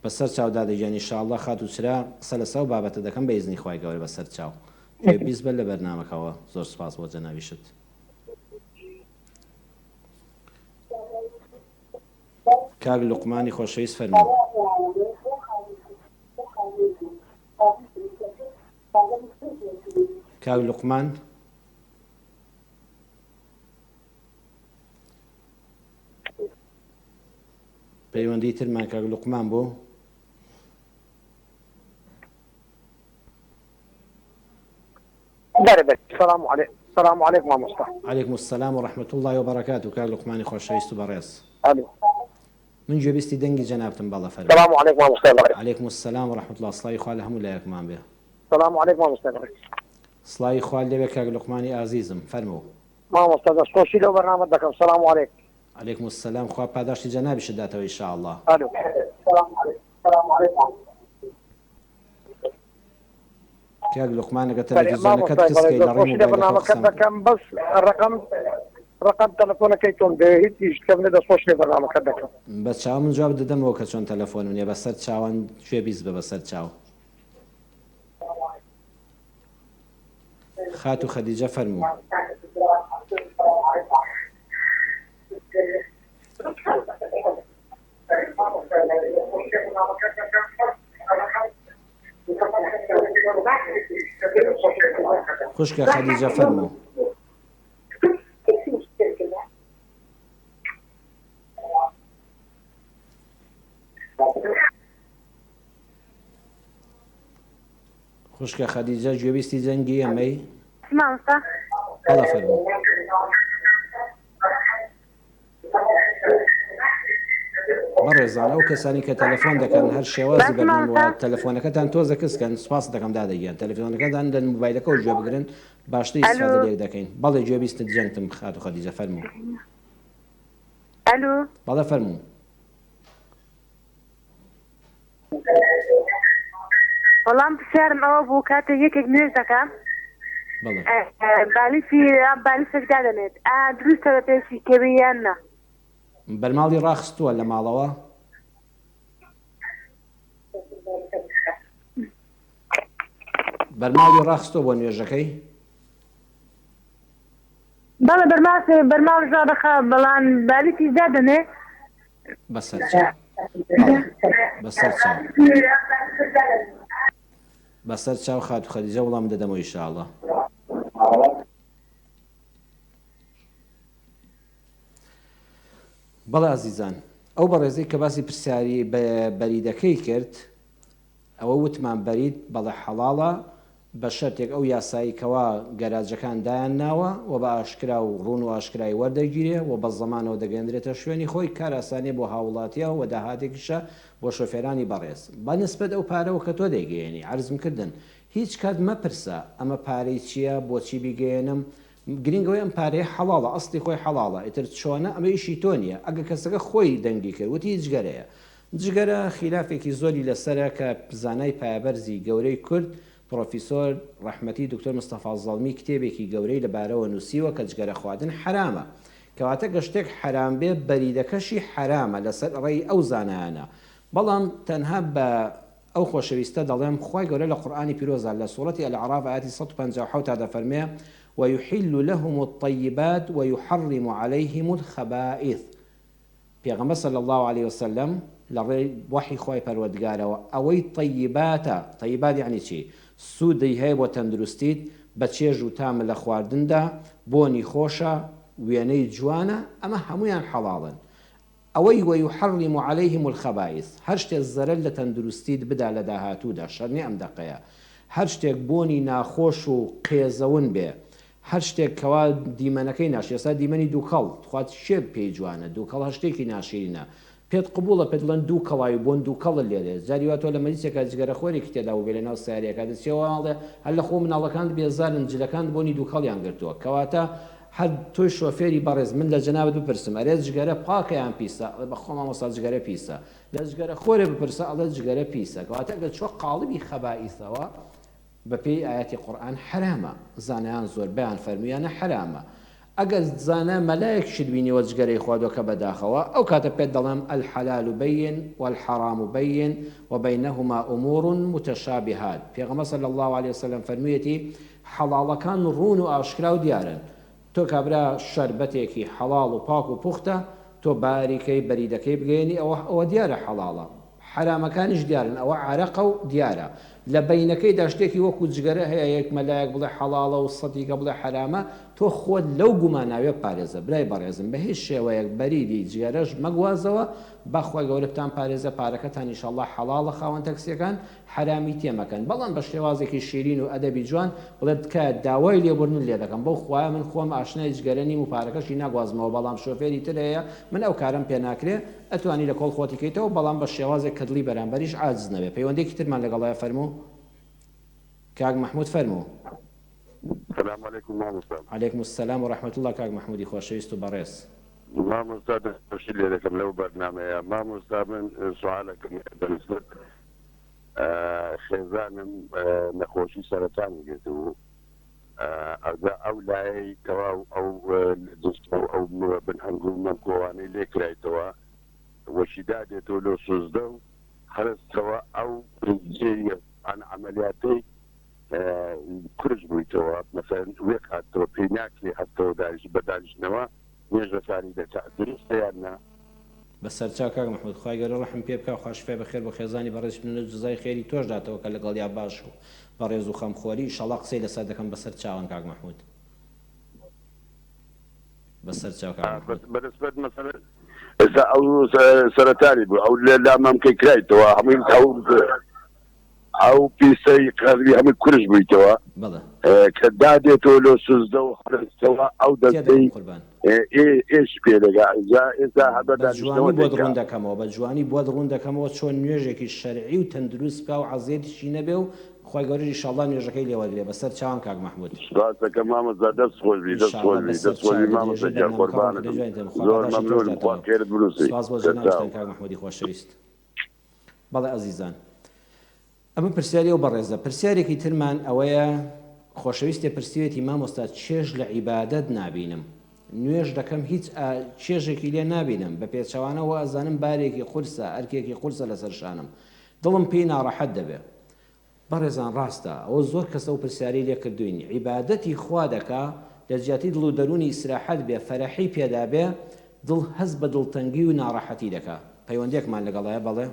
بەسەر چاودا دەگەنی ئینشاءڵڵا خاتوچرا قسە لەسەر و بابەتە دەکەم بە ئیزنی خوای گەورە بەسەر چاو پێویست بە لە بەرنامەکەەوە زۆر سپاس بۆ جەناویشت کاک لوقمانی خۆشەویست فەرموو کاک لوقمان پەیوەندی ترمان کاک لوقمان بوو سلام علیکم السلام عليكم يا مصطفى. عليكم السلام ورحمة الله وبركاته. كاك لقماني خۆشەویست و بەڕێز. الو. من گوێبیستی دەنگی جەنابتم بەڵە فەرموو. السلام عليكم يا مصطفى. عليكم السلام ورحمة الله. سڵاوی خوا لە هەموو لایەکمان بێ. السلام عليكم يا مصطفى. سڵاوی خوا لێبێ کاک لقمانی ئازیزم فەرموو. ما مصطفى سوشي لو برنامج دكم. السلام عليكم. عليكم السلام. خوا پاداشتی جەنابیشت داتەوە ئینشاءالله. الو. السلام عليكم. السلام عليكم. کاک لقمانەکە تەلەڤیزیۆنەکەت کەسکەی لە ڕێی مۆبایلەکە دكم بس رقم تلفونك يكون به هيك كمل ده سوشي برنامج دكم. بە چاو من جواب دەدەمەوە کە چۆن تەلەفۆنم نییە بەسەر چاوان گوێبیست بە بەسەر چاو. خات و خەدیجە فەرموو. خوشکە خەدیجە فەرموو. خوشکە خەدیجە گوێبیستی جەنگی ئەمەی مامۆستا بەڵە فەرموو. بەڕێزان ئەو کەسانی کە تەلەفۆن دەکەن هەر شێوازی بەرنەوە تەلەفۆنەکەتان تۆزە کەسکەن سوپاس دەکەم دادەگەن تەلەفۆنەکەتان لە موبایلەکە و گوێ بگرن باشتر ئیسفادە لێک دەکەین. بەڵێ گوێبیستت جەنگتم خات و خەدیجە فەرموو. الو بەڵێ فەرموو. وەڵام پرسیارم ئەوە بوو کاتێک یەکێک نوێژ دەکەم بەڵێ بالیفێک دادەنێت دروستە بە پێشی کەوی یان نا بەرماڵی ڕاخستووە لە ماڵەوە بەرماڵی ڕاخستۆ بۆ نوێژەکەی بەڵێ بەرماڵ ژادەخە بەڵام بالیفی دادەنێ بەسەر چاو بەسەر چاو بەسەر چاو خات و خەدیجە وەڵام دەدەمەوە ئینشاءالله. بەڵێ ئازیزان ئەو بەڕێزەی کە باسی پرسیاری بەریدەکەی کرد ئەوە وتمان بەرید بەڵێ حەڵاڵە بە شەرتێک ئەو یاسایی کەوا گەراجەکان دایان ناوە و بە ئاشکرا و ڕوون و ئاشکرای وەردەگیرێ و بە زەمانەوە دەگەندرێتە شوێنی خۆی کار ئاسانێ بۆ هاوڵاتیە و داهاتێکیشە بۆ شۆفێرانی بەڕێز بە نسبەت ئەو پارەوە کە تۆ دەیگەێنی عەرزم کردن هیچ کات مەپرسە ئەمە پارەی چییە بۆچی بیگەێنم گرنگەوەی ئەم پارەیە حەڵاڵە ئەسڵی خۆی حەڵاڵە ئیتر چۆنە ئەمە ئیشی تۆ نییە ئەگە کەسەکە خۆی دەنگی کرد وتی جگەرەیە جگەرە خلافێکی زۆری لەسەرە کە زانای پایەبەرزی گەورەی کورد پرۆفیسۆر ڕەحمەتی دکتۆر مستەفا زەڵمی کتێبێکی گەورەی لەبارەوە نووسیوە کە جگەرە خواردن حرامە کەواتە گەشتێک حرام بێ بەریدەکەشی حرامە لەسەر ڕێی ئەو زانایانە بەڵام تەنها بە ئەو خۆشەویستە دەڵێم خوای گەورە لە قورئانی پیرۆزە لە سوورەتی الأعراف ئاەتی 157 دەفەرمێ ويحل لهم الطيبات ويحرم عليهم الخبائث. پێغەمبەر صلی الله عليه وسلم لە ڕێی وحی خوای پەروەردگارەوە ئەوەی طیباتە طیبات یعنی چی سوودی هەیە بۆ تەندروستیت بە چێژ و تامە لە خواردندا بۆنی خۆشە وێنەی جوانە ئەمە هەمویان حەڵاڵن ئەوەی ويحرم عليهم الخبائث هەر شتێک زەرەر لە تەندروستیت بدا لە داهاتوودا شەرنی ئەم دەقەیە هەر شتێک بۆنی ناخۆش و قێزەون بێ هەر شتێک کەوا دیمەنەکەی ناشی ئێستا دیمەنی دووکەڵ خوات شێ پێی جوانە دووکەڵ هەر شتێکی ناشرینە پێت قبوڵە پێت بڵێن دوو کەڵاوی بۆن دووکەڵ لێدێت جاری وا تۆ لە مەجلیسێکە جگەرە خۆرێکی تێدا و بێ لە ناو سیارەکە دەچێەوە ماڵێ هەر لە خۆ مناڵەکان بێزارن جلەکان بۆنی دووکەڵیان گرتووە کەواتە هەر تۆی شۆفێری بەڕێز من لە جەنابەت بپرسم ئەرێ جگەرە پاکەیان پیسە بەخۆ مامۆستا جگەرە پیسە لە جگەرە خۆرێ بپرسە ئەڵێ جگەرە پیسە کەواتە ئەگەر چۆ قاڵبی خەبائیثەوە بەپێی ئاەتی قورئان حرامە زانایان زۆر بەیان فەرمویانە حرامە ئەگەر زانە مەلایەک شت بینیوە جگەرەی خوادۆکە بەداخەوە ئەو کاتە پێت دەڵێم الحلال بەین والحرام بەین وبینهما ئومور متشابهات پێغەمبەر صلی الله عليه وسلم فەرموویەتی حەڵاڵەکان ڕوون و ئاشکرا و دیارن تۆ کابرا شەربەتێکی حەڵاڵ و پاک و پوختە تۆ باریکەی بەریدەکەی بگەێنی ئەوە دیارە حەڵاڵە حرامەکانیش دیارن ئەوە عارەقە و دیارە لە بینەکەیدا شتێکی وەکو جگەرە هەیە یەک مەلایەک بڵێ حەڵاڵە و سەدیکە بڵێ حرامە تۆ خۆت لەو گوماناوێ پارێزە برای بەڕێزم بە هیچ شێوەیەک بەریدی جگەرەش مەگوازەوە بەخوای گەورە بتان پارێزە پارەکەتان ئینشاءالله حەڵاڵە خاوەن تەکسیەکان حرامی تێمەکەن بەڵام بە شێوازێکی شیرین و ئەدەبی جوان بڵێت کە داوای لێبوردن لێ دەکەم بەو خوایە من خۆم ئاشنای جگەرە نیم و پارەکەشی ناگوازمەوە بەڵام شۆفێری تر هەیە من ئەو کارم پێ ناکرێ ئەتوانی لە کۆڵ خۆتی کەیتەوە بەڵام بە شێوازێک کە دڵی بەرامبەریش عاجز نەبێ پەیوەندێکی ترمان لەگەڵایە فەرموو کاک محمود فەرموو. السلام عليكم مامۆستا. عليكم السلام ورحمة الله کاک محمودی خۆشەویست و بەڕێز. مامۆستا دەستخۆشی لێ دەکەم لەو بەرنامەیە. مامۆستا من سوالەکەم دەنووسێت خێزانم نەخۆشی سەرەتانی گرتبوو ئەو لایەی تەواو ئەو ئەو بنهەنگ و مەمکۆوانەی لێ کرایتەوە وەشیدا دێتەوە لۆ سوزدە و هەرستەوە ئەو ئەن عملیاتەی کورس بوویتەوە مەسەن وێ هاتەوە پێی ناکرێ هەتەوە بەدانیشتنەوە نوێژەکانی دەکات درستە یان نا؟ بەسەرچاو کاک محمود خوای گەورە ڕەحم پێ بکە خواشفێ بەخێر بۆ خێزانی بەڕێز بنە جزای خێری تۆش داتەوە کە لەگەڵ یا باش و بەڕێز و خەمخۆری ئینشاڵڵا قسەی لەسەر دەکەم بەسەر چاوان کاک محمود بەسەر چاو کاک محمود بەدەستبەت مەسەلەن ئێستا ئەو سەرەتاری بوو ئەو لامەمکەی کرایتەوە هەمووی ئەو پیسەی قەربی هەمووی کورس بوویتەوە کە دادێتەوە لۆ سوزدە و هەرستەوە ئەو دەستەی ئێش پێ دەگا ئێستا بەجوانی بۆ ڕوون دەکەمەوە بە جوانی بۆ ڕوون دەکەمەوە چۆن نوێژێکی شەرعی و تەندروست بکە و عەزیەتیشی نەبێ و خۆی گەورە ئینشاءالله نوێژەکەی لێوەگرێ بەسەر چاوان کاک محمود. ڕاستەکە مامۆستا دەست خۆش بی دەست خۆش بی مامۆستا گیان قوربانت زۆر مەمنونم خوا خێرت بنووسی. سپاس بۆ جەنابتان کاک محمودی خۆشەویست. بەڵێ ئەزیزان ئەمە پرسیاری ئەو بەڕێزە پرسیارێکی ترمان ئەوەیە خۆشەویستێ پرسیوێتی مامۆستا چێژ لە عیبادەت نابینم نوێژ دەکەم هیچ چێژێکی لێ نابینم بە پێچەوانەوە ئەزانم بارێکی قورسە ئەرکێکی قورسە لەسەر شانم دڵم پێی ناڕەحەت دەبێ. بەڕێزان ڕاستە ئەوە زۆر کەسە و پرسیاری لێ کردوینی عیبادەتی خوا دەکا لە جیاتی دڵ و دەرونی ئیسراحەت بێ فەرەحی پێدا بێ دڵ هەز بە دڵتەنگی و ناڕەحەتی دەکا. پەیوەندێکمان لەگەڵایە بەڵێ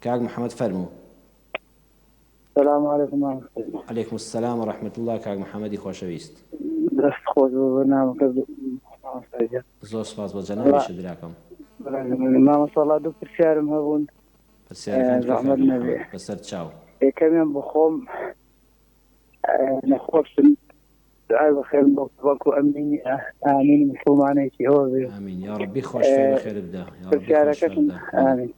كاك محمد فرمو. السلام عليكم ورحمة الله. عليكم السلام ورحمة الله كاك محمدي خوشويست. دست خوش برنامج زور سپاس با جنابی شدراکم. ما شاء الله دكتور شارم هون. زحمت نبي. بسر تشاو. كمان بخوم نخوف دعاء بخير بوكو أمين آمين مسلماني هو. آمين يا ربي خوش في بخير بدا. يا ربي خوش في بدا. آمين.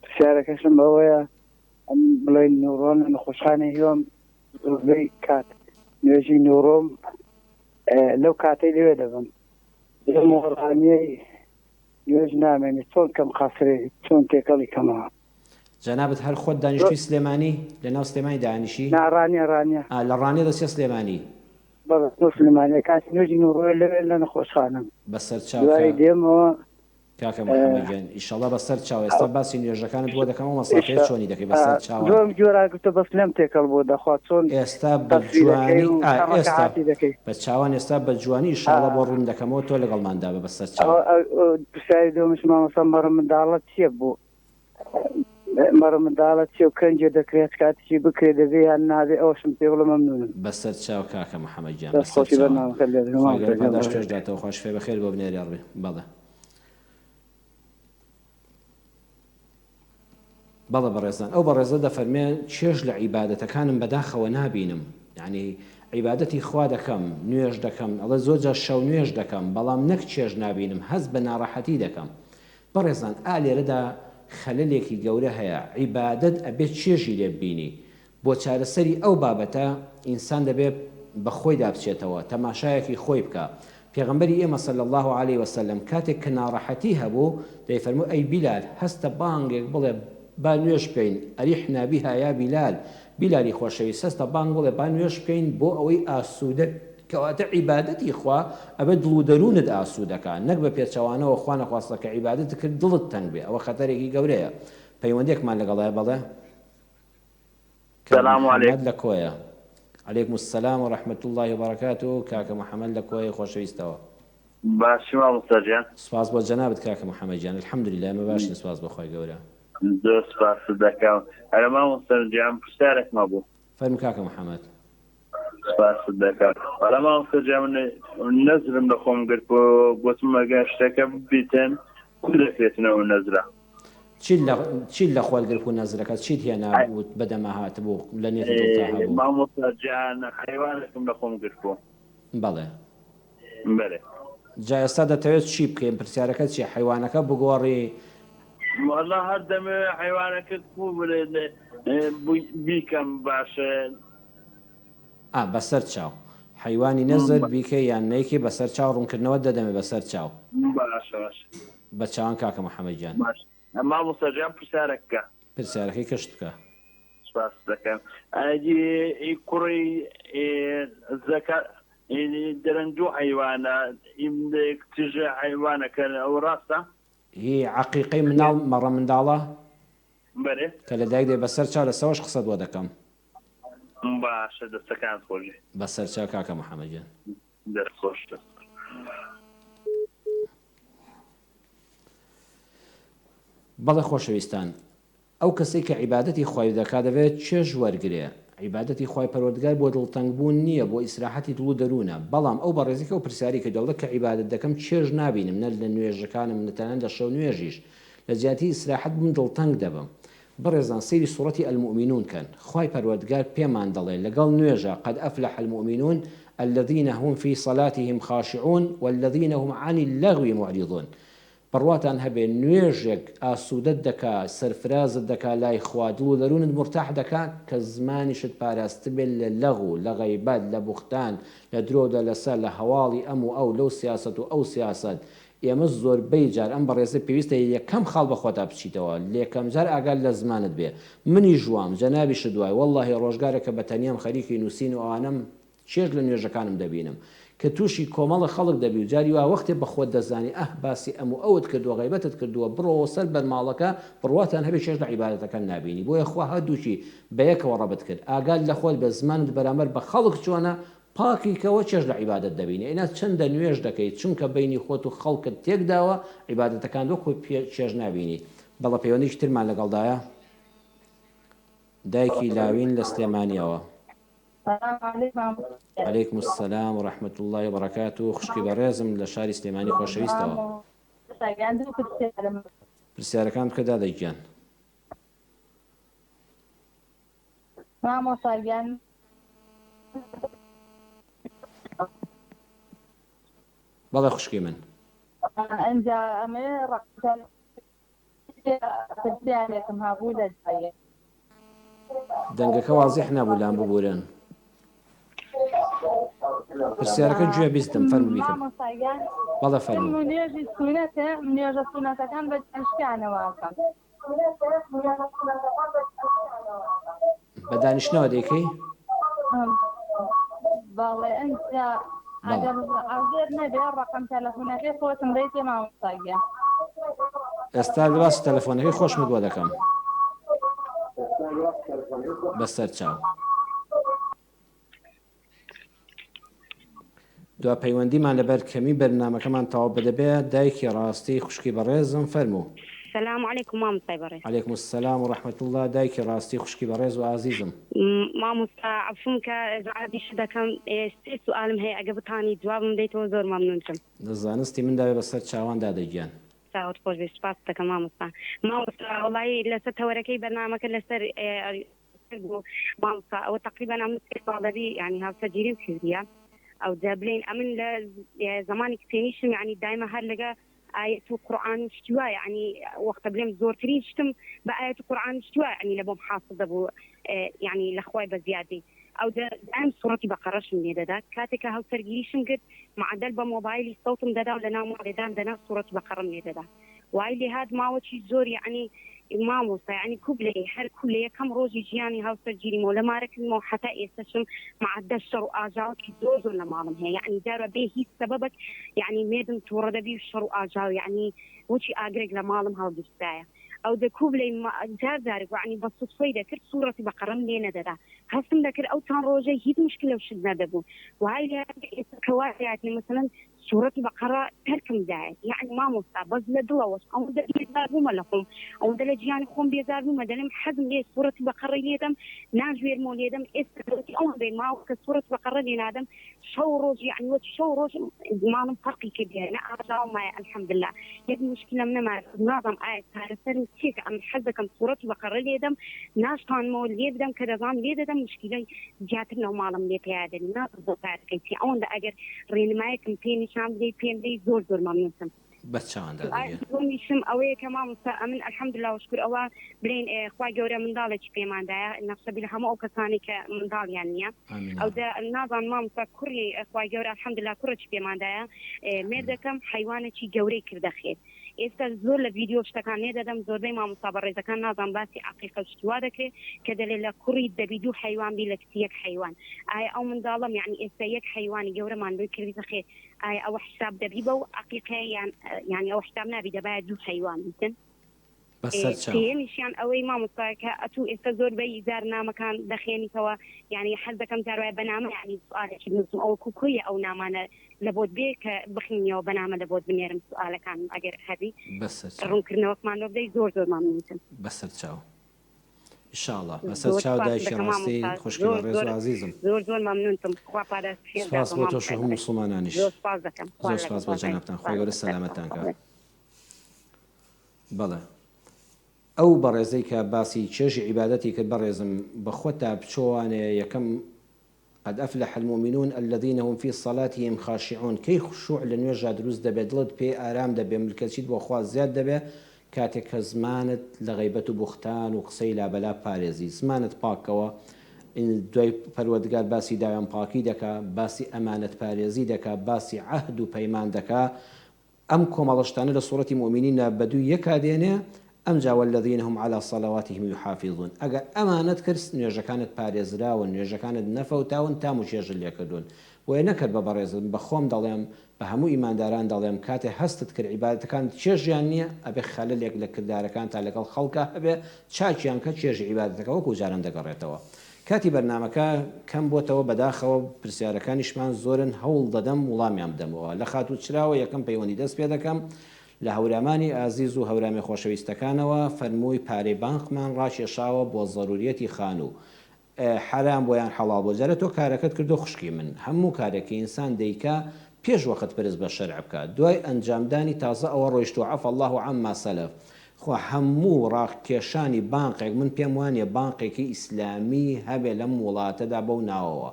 بشاركشم بەوەیە ئەم بڵێ نورۆن نەخۆشخانەی هێوام زۆربەی کات نوێژی نورۆم لەو کاتەی لێوێ دەبم مۆڕانیەی نوێژ نامێنێت چۆن کەم خاسرێ چۆن تێکەڵی کەمەوە. جەنابەت هەر خۆت دانیشتوی سلێمانی لە ناو سلێمانی دانیشی؟ ڕانیە لە ڕانیە دەچێ سلێمانی؟ بەڵێ سلێمانی کاتی نوێژی نورۆی لەوێ لە نەخۆشخانەم بەسەر چاو دوای دێمەوە کاکە محەممەدیان ئیشەڵڵا بەسەر چاو ئێستا باسی نوێژەکانت بۆ دەکەم و مەسافەیە چۆنی دەکەی بەسەر چاوە زۆرم جۆراگرتە بەس لەم تێکەڵ بۆ دەخوات چۆن ئێستا بەجوانی ئێستا بە چاوان ئێستا بە جوانی ئیشەڵڵا بۆ ڕوون دەکەمەوە تۆ لەگەڵماندا بە بەسەر چاو پرسیاری دووەمش مامۆستا مەڕە منداڵەت چییە بوو مەڕە منداڵەت چی و کەنجێ دەکرێت کاتیشی بکرێت دەبێ یان نابێ ئەوشم پێ بڵێ مەمنونم. بەسەر چاو کاکە محەممەدیان دەستخۆشی بەرنامەکە توێش داتەوە خوش فێ بەخێر بۆ بنێری ڕێ بەڵێ بەڵە بەڕێزان ئەو بەڕێزە دەفەرمێن چێژ لە عیبادەتەکانم بەداخەوە نابینم یعنی عیبادەتی خوا دەکەم نوێژ دەکەم ئەڵە زۆرجار شەو نوێژ دەکەم بەڵام نەک چێژ نابینم هەز بە ناڕەحەتی دەکەم. بەڕێزان لێرەدا خەلەلێکی گەورە هەیە عیبادەت ئەبێت چێژی لێ ببینی بۆ چارەسەری ئەو بابەتە ئینسان دەبێت بە خۆی دابچێتەوە تەماشایەکی خۆی بکە. پێغەمبەری ئێمە صلی الله علیه وسلم کاتێک کە ناڕەحەتی هەبوو دەیفەرموو ئەی بیلال هەستە بانگێک بڵێ با نوێژ بکەین ئەریحنا بیها یا بیلال بیلالی خۆشەویست هەستە بانگ بڵێ با نوێژ بکەین بۆ ئەوەی ئاسوودە کەواتە عیبادەتی خوا ئەبێ دڵ و دەروونت ئاسوودەکە نەک بە پێچەوانەوە خوا نەخواستە کە عیبادەت کرد دڵت تەنگ بێ ئەوە خەتەرێکی گەورەیە. پەیوەندێکمان لەگەڵایە بەڵێ سلام علیکم لە کۆیە. عليكم السلام ورحمة الله وبركاته كاك محمد لكوي خوشويستوا. باشی مامۆستا گیان. سپاس بۆ جەنابەت کاکە محەممەد گیان الحەمدولillah ئێمە باشین سپاس بەخوای گەورە. زۆر سپاس دەکەم ئەرە مامۆستا گیان پرسیارێک مەبوو فەرمو کاکە محەممەد. سپاس دەکەم بەڵام مامۆستا گیان نەزرم لە خۆم گرت بۆ گوتم ئەگەر شتەکە ببیتن دەکرێتنەوە نەزرا چی لە خۆلگرپ و نەزرەکە چیت هێنا بەدەما هات بوو لە نێت هەبوو؟ مامۆستا گیان حیوانێکم لە خۆم گرت بوو. بەڵێ بەێ جا ئێستا دەتەوێت چی بکەین؟ پرسیارەکە چی حیوانەکە بگۆڕی؟ والله هەر دەمێ حیوانەکەت بوو بیکەم باشە بەسەر چاو حیوانی نەزر بیکە یان نەیکی بەسەر چاو ڕوونکردنەوە دەدەمێ بەسەر چاو بە چاوان کاکە محەممەد گیان. مامۆستا گیان پرسیارێککە پرسیارەکەی کەشت بکە. سپاس دەکەم ئەجی کوڕی زەکات درەنجوو حیوانە تژە حیوانەکەن ئەو ڕاستە؟ هی عەقیقەی مناڵ مەڕە منداڵە بەێ کە لە دایک دێ بەسەر چاو لە سەوەش قسەت بۆ دەکەم. باشە دەستەکان خۆشی بەسەر چاو کاکە محەممەد گیان. دەستخۆش. بەڵێ خۆشەویستان ئەو کەسێک کە عیبادەتی خۆی دەکات دەبێت چێژ وەرگێ. عیبادەتی خۆی پەروەردگار بۆ دڵتەنگبوون نییە بۆ ئیسراحەتی دڵ و دەروونە. بەڵام ئەو بەڕێزیکە و پرسیاری کە دەوڵە کە عیبادەت دەکەم چێژ نبینم نە لە نوێژەکانم نەتەنان لە شەو نوێژیش لە جیاتی ئیسراحەت بووم دڵتەنگ دەبم. بەڕێزان سەیری سوڕەتی ئەلمؤمنون کەن. خۆی پەروەردگار پێمان دەڵێ لەگەڵ نوێژە قەد ئەفلح المؤمنون الذين هم في صلاتهم خاشعون والذين هم عن اللغو معرضون. بڕواتان هەبێ نوێژێک ئاسوودەت دەکا سەرفرازت دەکا لای خوا دڵ و دەروونت مرتاح دەکات کە زمانیشت پاراست بێت لە لەغو لە غەیبەت لە بوختان لە درۆدا لەسەر لە هەواڵی ئەم و ئەو لەو سیاست و ئەو سیاست. ئێمە زۆربەی جار ئەم بەڕێزە پێویستە یەکەم خاڵ بە خۆتا بچیتەوە لێکەم جار ئاگال لە زمانت بێ. منی ژوام جەنابیش دوای وەڵڵاهی ڕۆژگارێکە بە تەنیام خەریکی نووسین و ئەوانم چێژ لە نوێژەکانم دەبینم کە تووشی کۆمەڵە خەڵک دەبی و جاری وا وەختێ بە خۆت دەزانی باسی ئەم و ئەوت کردووە غیبەتت کردووە بڕۆ سەر بەرماڵەکە بڕواتان هەبێ چێژ لە عیبادەتەکان نبینی. بۆیە خوا هەردووشی بە یەکەوە ڕەبت کرد ئاگال لە خۆت بە زمانت بەرامبەر بە خەڵک چۆنە پاکیکەوە چێژ لە عیبادەت دەبینی. ئێنا چەندە نوێژ دەکەیت چونکە بینی خۆت و خەڵکت تێکداوە عیبادەتەکان وەکو چێژ نبینی. بەڵە پەیوەندیش ترمان لەگەڵدایە دایکی لاوین لە سلێمانیەوە. عليكم السلام ورحمة الله وبركاته. خوشکی بەڕێزم لە شاری سلێمانی خۆشەویستەوە. پرسیارەکان بکە دادەی گیان. بەڵێ خوشکی من. دەنگەکە وازیح نەبوو لام ببورن. پرسیارەکە گوێ بیستم فەرموو بیکەم. بەڵێ فەرموو. نوێژە سونەتەکان بە دانیشتیانەوەکەن. بە دانیشتنەوە دەیکەی؟ بەڵێ ئەنجا ئەگەر ئەوزێر نەبێ ڕەقەم تەلەفۆنەکەی خۆتم دەیتێ مامۆستاگیان. ئێستا باسی تەلەفۆنەکەی خۆشم بۆ دەکەم بەسەر چاو. دو پەیوەندیمان لەبەر کەمی بەرنامەکەمان تەواو بدەبێ. دایکی ڕاستی خوشکی بەڕێزم فەرموو. السلام عليكم مامۆستا بەڕێز. عليكم السلام ورحمة الله. دایکی ڕاستی خوشکی بەڕێز و ئازیزم. مامۆستا عەفوم کە زعادیش دەکەم سێ سوالم هەیە ئەگە بتانی جوابم دەیتەوە زۆر مەمنونتم. زانستی من داوێ بەسەر چاوان دادەگیان. چاوت خۆش بێ. سپاس دەکەم مامۆستا. مامۆستا وەڵی لەسەر تەوەرەکەی بەرنامەکە لەسەر مامۆستا ئەوە تقریبا ئەمن سێ ساڵەری یعنی هاوسەرگیریم کردیە ئەو دەبلین ئەمن لە زمانی کتێنیشم یعنی دایما هەر لەگە آية القرآن اشتوا يعني وقت بلم زورترين شتم بآية القرآن اشتوا يعني لبوم حافظ أبو يعني الأخوة بزيادة أو ده أهم صورتي بقرش من يدا كاتك هاو ترجيشم قد مع دلبة موبايلي صوتم ددا ولا نام ودان دنا صورتي بقرم يدا وايلي هاد ما وشي زور يعني مامۆستا يعني كوبلي هر كلية كم روزي جياني هاو سرجيري مولا مارك مو حتى يستشم مع الدشر وآجاوت كدوزو لمالم هي يعني دار به هي سببك يعني ميدن تورد بي الشر وآجاو يعني وشي آقرق لمالم هاو دستايا أو ده كوبلي ما جار دارك يعني بالصدفة إذا كنت صورتي بقرن لينا دا هسم ذكر أو تان روجي هي مشكلة وشدنا دبو وهاي كواعي يعني مثلا سورة بقرة تركم داعي يعني ما مصاب بس لدلوس أو دل بيزاربوا لكم أو دل جيان خون بيزاربوا مدلهم حزم ليه سورة بقرة ليدم ناجوير مو ليدم استدلتي أو بين ما سورة بقرة لينادم شوروج يعني وتشوروج ما نفرقي كبير أنا أرجع ما الحمد لله يد مشكلة من ما نظام آية تعرفين كيف أم حزكم سورة بقرة ليدم ناس كان مو ليدم كذا زام ليدم مشكلة جاتنا ومالهم ليه بيادة ناس ضبط كيسي أو ده أجر رين ما يكمل فيني شام دي فين دي زور ممنونكم بس شان ده شم أوي كمان من الحمد لله وشكر أوا بلين خوا جورا من ضالة في ما ده نفس بيلها ما أوكساني كمن ضال يعني أو ده النظام ما مسكري خوا جورا الحمد لله كرش في ما ده مردكم حيوانة شي جوري كرده خير إذا زور الفيديو اشتكان ندم زور ما مصابر إذا كان نظام باسي حقيقة اشتوادك كدليل كري دبيدو حيوان بيلكتيك حيوان أو من ظالم يعني إذا حيوان جورا ما عنده كرده خير أو حساب دبيبه حقيقة يعني أو حسابنا بدبا دو حيوان مثلا بس مشان أوي ما مصاك أتو استزور بي زارنا مكان دخيني سوا يعني حد كم تروي بنامه يعني سؤال شيء أو كوكية أو نامانة لبود بيك بخني أو بنامه لبود بنيرم سؤال كان أجر هذه بس رون كرنا وقت ما نبدأ زور ما ممكن بس تشاو إن شاء الله بس تشاو دايش راستي خوش كبر رئيس عزيزم زور ممنونتم خوا بعد سپاس بۆ تۆ شەهوم مسلمانانیش زۆر سپاس بۆ جەنابتان خۆی گەورە سەلامەتتان کات بەڵێ ئەو بەڕێزەی کە باسی چێژی عیبادەتی کرد بەڕێزم بەخۆتا بچۆوانێ یەکەم قد أفلح المؤمنون الذين هم في صلاتهم خاشعون كي خشوع لنوێژا دروست دەبێت دڵت پێ ئارام دەبێ ملکەچیت بۆ خوا زیاد دەبێ کاتێک کە زمانت لە غەیبەت و بوختان و قسەی لابەلا پارێزی زمانت پاکەوە دوای پەروەردگار باسی داوام پاکی دەکا باسی ئەمانەت پارێزی دەکا باسی عەهد و پەیمان دەکا ئەم کۆمەڵەشتانە لە سوورەتی مومینینە بەدوو یەکا دێنێ ئەمجا والذین هم على صلواتهم يحافظون ئەگەر ئەمانەت کرد نوێژەکانت پارێزراون نوێژەکانت نەفەوتاون تام و چێژت لێکردوون وێ نەکرد بە بەڕێزم بە خۆم دەڵێم بە هەموو ئیمانداران دەڵێم کاتێ هەستت کرد عیبادەتەکان چێژیان نییە ئەبێ خەلەلێک لە کردارەکان تا لەگەڵ خەڵکە هەبێ چاکیان کە چێژی عیبادەتەکە وەکو جاران دەگەڕێتەوە کاتی بەرنامەکە کەم بۆتەوە بەداخەوە پرسیارەکانیشمان زۆرن هەوڵ دەدەم وڵامیان بدەمەوە لە خات و چراوە یەکەم پەیوەندی دەست پێ دەکەم لە هەورامانی ئازیز و هەورامی خۆشەویستەکانەوە فەرمووی پارەی بانقمان ڕاکێشاوە بۆ ضرورەتی خانوو حرام بۆیان حەڵال بۆ جارە تۆ کارەکەت کردو خوشکی من هەموو کارێکی ئینسان دەیکا پێش وەخت پرس بە شەرع بکات دوای ئەنجامدانی تازە ئەوە ڕۆیشت و عەفە الله عەما سەلەف خۆ هەموو ڕاکێشانی بانقێک من پێم وانییە بانقێکی ئیسلامی هەبێ لەم وڵاتەدا بەو ناوەوە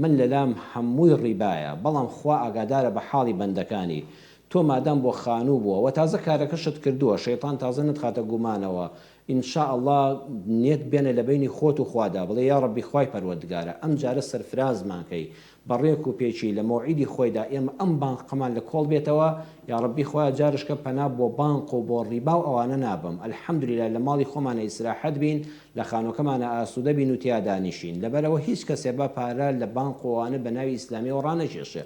من لەلام هەمووی ڕیبایە بەڵام خوا ئاگادارە بە حاڵی بەندەکانی تۆ مادام بۆ خانوو بووە و تازە کارەکەشت کردووە شەیطان تازە نتخاتە گومانەوە ئینشاء الله نێت بێنە لە بینی خۆت و خوادا بڵێ یا ڕەبی خوای پەروەردگارە ئەم جارە سەرفرازمانکەی بەڕێک و پێچی لە مەوعیدی خۆیدا ئێمە ئەم بانقەمان لە کۆڵ بێتەوە یا ڕەبی خوای جارشکە پەنا بۆ بانق و بۆ ڕیبا و ئەوانە نابم ئەلحەمدولیلا لە ماڵی خۆمانە ئیسراحەت بین لە خانووەکەمانە ئاسوودە بین و تیادانیشین لەبەرەوە هیچ کەسێ بە پارە لە بانق وانە بە ناوی ئیسلامیەوە ڕانەکێشێ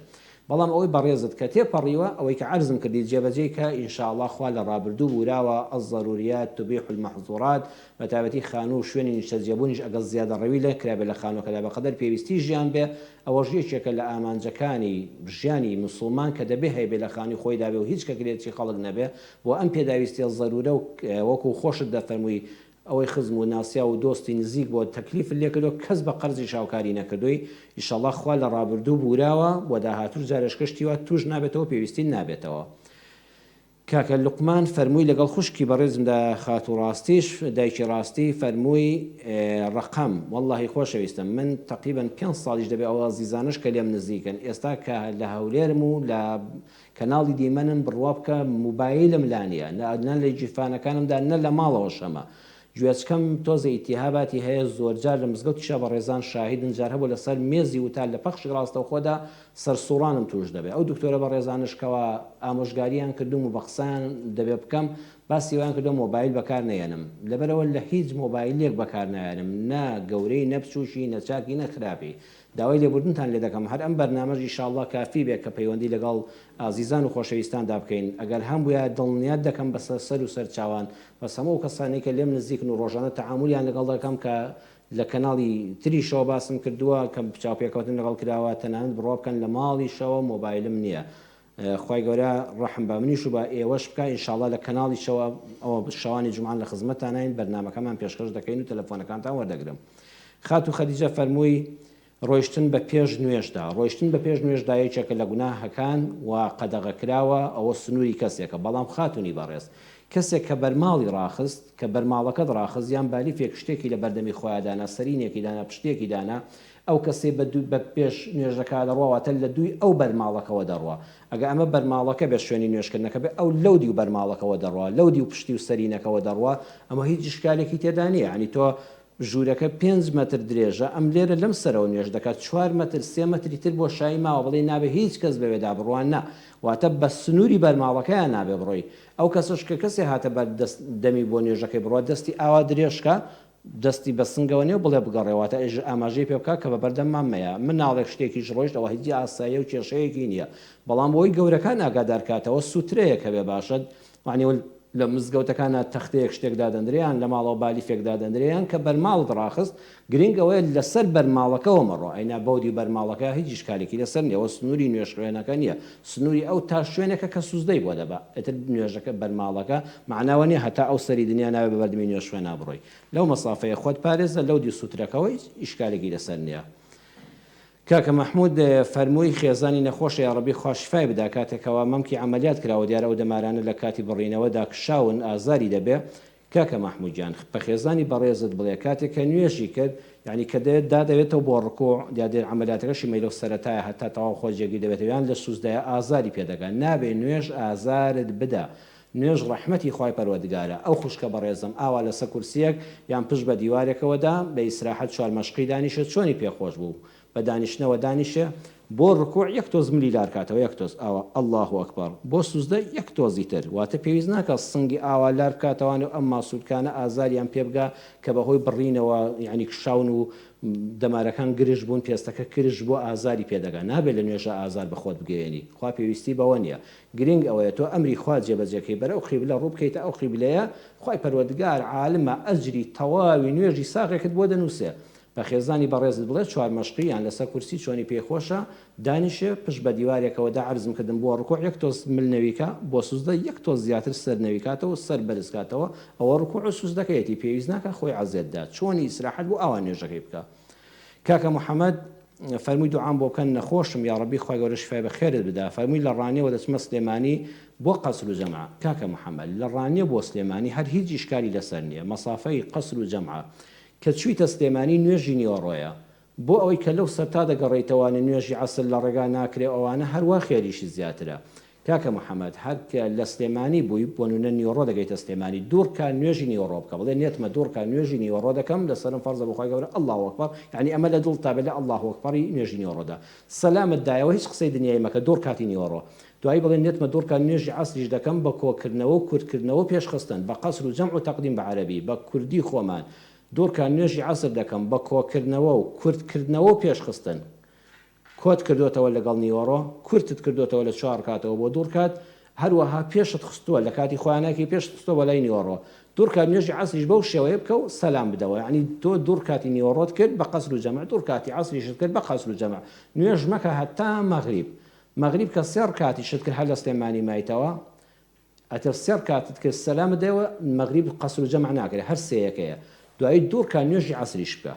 بەڵام ئەوەی بەڕێزت کە تێپەڕیوە ئەوەی کە عەرزم کردی جێبەجێ کە ئینشاءالله خوا لە ڕابردوو بوراوە ئەزەروریات تبیح المەحظورات بەتابەتی خانوو و شوێنی نیشتەجێبوونیش ئەگەر زیادە ڕەوی لە کرابێ لە خانووەکەدا بەقەدەر پێویستی ژیان بێ ئەوەش یەکێکە لە ئامانجەکانی ژیانی مسلمان کە دەبێ هەیبێ لە خانی خۆیدا بێ و هیچ کەکرێتی خەڵک نەبێ بۆ ئەم پێداویستیە زەرورە و وەکو خۆشت دەفەرمووی ئەوەی خزم و ناسیا و دۆستی نزیک بۆ تەکلیف لێکردو کەس بە قەرزی شاوکاری نەکردووی ئینشاءالله خوا لە ڕابردوو بوراوە بۆ داهاتوو جارشکەشتیوە توش نابێتەوە پێویستی نابێتەوە کاکە لوقمان فەرمووی لەگەڵ خوشکی بەڕێزمدا خات و ڕاستیش دایکی ڕاستی فەرمووی ڕقم واللهی خۆشەویستم من تقریبا 5 ساڵیش دەبێ ئەوە زیزانش کە لێم نزیکن ئێستا کە لە هەولێرم و لە کەناڵی دیمەنم بڕوا بکە موبایلم لانیە نە لە جیفانەکانمدا نە لە ماڵەوە شەمە گوێچکەم تۆزە ئیتیهاباتی هەیە زۆرجار لە مزگەوتیشە بە ڕێزان شاهیدن جار هەبوو لەسەر مێزی وتا لە پەخشی ڕاستەو خۆدا سەرسوڕانم توش دەبێت ئەو دکتۆرە بە ڕێزانشکەوە ئامۆژگاریان کردوم و بە قسەیان دەبێ بکەم باسی ویان کردو مۆبایل بەکار نێنم لەبەرەوە لە هیچ مۆبایلێک بەکار نایەنم نە گەورەی نەبچوشی نەچاکی نەخراپی داوای لێبوردنتان لێ دەکەم هەر ئەم بەرنامەژ ئینشاءالله کافی بێت کە پەیوەندی لەگەڵ ئازیزان و خۆشەویستاندا بکەین ئەگەر هەم بووە دڵنیات دەکەم بە سەر و سەر چاوان بەس هەموو کەسانی کە لێم نزیکن و ڕۆژانە تەعامولیان لەگەڵ دەکەم کە لە کەناڵی تریشەوە باسم کردووە کە چاوپێکەوتن لەگەڵ کراوە تەنانەت بڕوا بکەن لە ماڵیشەوە مۆبایلم نییە خی گەورە ڕەحم بە منیش و بە ئێوەش بکە ئینشاءڵڵا لە کەناڵیشەوە ئەوە شەوانی جومان لە خزمەتانین بەرنامەکەمان پێشکەش دەکەین و تەلەفۆنەکانتان وەردەگرم. خات و خەدیجە فەرمووی ڕۆیشتن بە پێش نوێژدا ڕۆیشتن بە پێش نوێژدا یەکێکە لە گوناهەکان و قەدەغەکراوە ئەوە سنووری کەسێکە بەڵام خاتونی بەڕێز کەسێک کە بەرماڵی ڕاخست کە بەرماڵەکەت ڕاخست یان بالیفێک شتێکی لە بەردەمی خۆیاندانا سەرینێکی دانا پشتێکی دانا ئەو کەسێ بە پێش نوێژەکە دەڕواتە لە دووی ئەو بەرماڵەکەەوە دەڕوە ئەگە ئەمە بەرماڵەکە بێ شوێنی نوێشکردنەکە بێ ئەو لەودی و بەرماڵەکەەوە دەڕوە لەودی و پشتی و سەرینەکەەوە دەڕوە ئەمە هیچ شکالێکی تێدا نیە ینی تۆ ژوورەکە 5 متر درێژە ئەم لێرە لەم سەرەوە نوێژ دەکات 4 متر 3 متری تر بۆ شایی ماوە بڵێ نابێ هیچ کەس بەوێدا بڕوان نا واتە بە سنووری بەرماڵەکەیان نابێ بڕۆی ئەو کەسش کە کەسێ هاتە بەر دەمی بۆ نوێژەکەی بڕوە دەستی ئاوا درێژکە دەستی بەسنگەوە نێو بڵێ بگەڕێواتە ئێژ ئاماژەی پێ بکات کە بە بەردەم مامەیە من ناڵێک شتێکیش ڕۆیشت ئەوە هیچی ئاساییە و کێشەیەکی نییە بەڵام بۆی گەورەکان ئاگادارکاتەوە سوترەیە کە بێ باشد معنی لە مزگەوتەکانە تەختەیەک شتێکدا دەندریان لە ماڵەوە بالیفێکدا دەندریان کە بەرماڵت ڕاخست گرنگ ئەوەیە لەسەر بەرماڵەکەەوە مەڕۆ ئەینا بەودی بەرماڵەکە هیچ شکالێکی لەسەر نیەوە سنووری نوێژێنەکە نییە سنووری ئەو تا شوێنێکە کە سوزدەی بۆ دەبا ئەتر نوێژەکە بەرماڵەکە معناوە نیە هەتا ئەو سەری دنیا ناوێ بە بەردەمی نوێژ شوێنە بڕۆی لەو مەسافەیە خۆت پارێزە لەودی سوترەکەەوە ئیشکالێکی لەسەر نییە. کاکە مەحموود فەرمووی خێزانی نەخۆش یا ڕەبی خواشفای بدا کاتێکەوە مەمکی عملیات کراوە دیارە ئەو دەمارانە لە کاتی بڕینەوەدا کشاون ئازاری دەبێ کاکە مەحموودیان بە خێزانی بەڕێزت بڵێ کاتێک کە نوێژی کرد یعنی کە دادەوێتەوە بۆ ڕکوع دیادێ عملیاتەکەشی مەیلە سەرەتایە هەتا تەواو خۆشیێکی دەبێتەوەیان لە سوزدایە ئازاری پێدەگەن نابێ نوێژ ئازارت بدا نوێژ ڕەحمەتی خوای پەروەردگارە ئەو خوشکە بەڕێزم ئاوا لەسەر کورسیەک یان پشت بە دیوارێکەوەدا بە ئیسراحەت چوار مەشقی دانیشە چۆنی پێخۆش بوو بە دانیشتنەوە دانیشە بۆ ڕکوع یەک تۆز ملی لارکاتەوە یەک تۆز ئاوا الله ئەکبەر بۆ سوزدە یەک تۆزی تر واتە پێویست ناکە سنگی ئاوا لار بکاتەوە و ئەم ماسوودکانە ئازاریان پێ بگا کە بەهۆی بڕینەوە یعنی کشاون و دەمارەکان گرژ بوون پێستەکە کرژ بۆ ئازاری پێدەگا نابێت لە نوێژە ئازار بەخۆت بگەێنی خوا پێویستی بەوە نییە گرنگ ئەوەیە تۆ ئەمری خوا جێبەجێکەی بەرە ئەو قیبلە ڕوو بکەیتە ئەو قیبلەیە خوای پەروەردگار عالمە ئەجری تەواوی نوێژی ساغێکت بۆ دەنووسێ بە خێزانی بەڕێزت بڵێت چوار مەشقییان لەسەر کورسی چۆنی پێخۆشە دانیشێ پشت بە دیوارێکەوەدا عرزم کردم بۆ ڕکوع یەک تۆز ملنەویکە بۆ سوزدە یەک تۆز زیاتر سەرنەویکاتەوە سەر بەرزکاتەوە ئەوە ڕکوع و سوزدەکەیەتی پێویست ناکە خۆی عەزێتدا چۆنی ئیسراحەت بۆ ئاوا نوێژەکەی بکە. کاکە محەممەد فەرمووی دوعام بۆ کەن نەخۆشم یا ڕەبی خوای گەورە شیفای بەخێرت بدا فەرمووی لە ڕانیەوە دەچمە سلێمانی بۆ قەسر و جەمع کاکە محەممەد لە ڕانیە بۆ سلێمانی هەر هیچ ئیشکالی لەسەر نییە مەسافەی قەسر و جەمع کە چوویتە سلێمانی نوێژی نیوەڕۆیە بۆ ئەوەی کە لەو سەرتا دەگەڕێیتەوانە نوێژی عەسر لە ڕێگا ناکرێ ئەوانە هەروە خێریشی زیاترە کاکە محەممەد هەرکە لە سلێمانی بووی بۆ نونە نیوەڕۆ دەگەیتە سلێمانی دوورکە نوێژی نیوەڕۆ بکە بڵێ نێتمە دوورکە نوێژی نیوەڕۆ دەکەم لەسەرم فەرزە بخوای گەورە الله ئەکبەر یعنی ئەمە لە دڵ تابێت لە الله ئەکبەری نوێژی نیوەڕۆدا سەلامت دایەوە هیچ قسەی دنیای مەکە دوور کاتی نیوەڕۆ دوایی بڵێن نێتمە دوورکە نوێژی عەسریش دەکەم بە کۆکردنەوە و کورتکردنەوە پێشخستن بە قەسر و جەمع و تەقدیم بە عەرەبی بە کوردی خۆمان دوورکە نوێژی عەسر دەکەم بە کۆکردنەوە و کورتکردنەوە و پێشخستن کۆت کردوتەوە لەگەڵ نیوەڕۆ کورتت کردوتەوە لە چوار کاتەوە بۆ دوور کات هەروەها پێشت خستووە لە کاتی خۆیانەکی پێشت خستەوە لای نیوەڕۆ دوور کات نوێژی عەسریش بەو شێوەیە بکە و سەلام بدەوە ینی تۆ دوور کاتی نیوەڕۆت کرد بە قەسر و جەمع دوور کاتی عەسریشت کرد بە قەسر و جەمع نوێژ مەکە هەتا مەغریب کە سێر کاتی شت کرد هەر لە سلێمانی مایتەوە ئەتر سێر کاتت کرد سەلام بدەوە مەغریب قەسر و جەمع ناکرێت هەر سەیەکەیە دوایی دوور کات نوێژی عەسریش بکە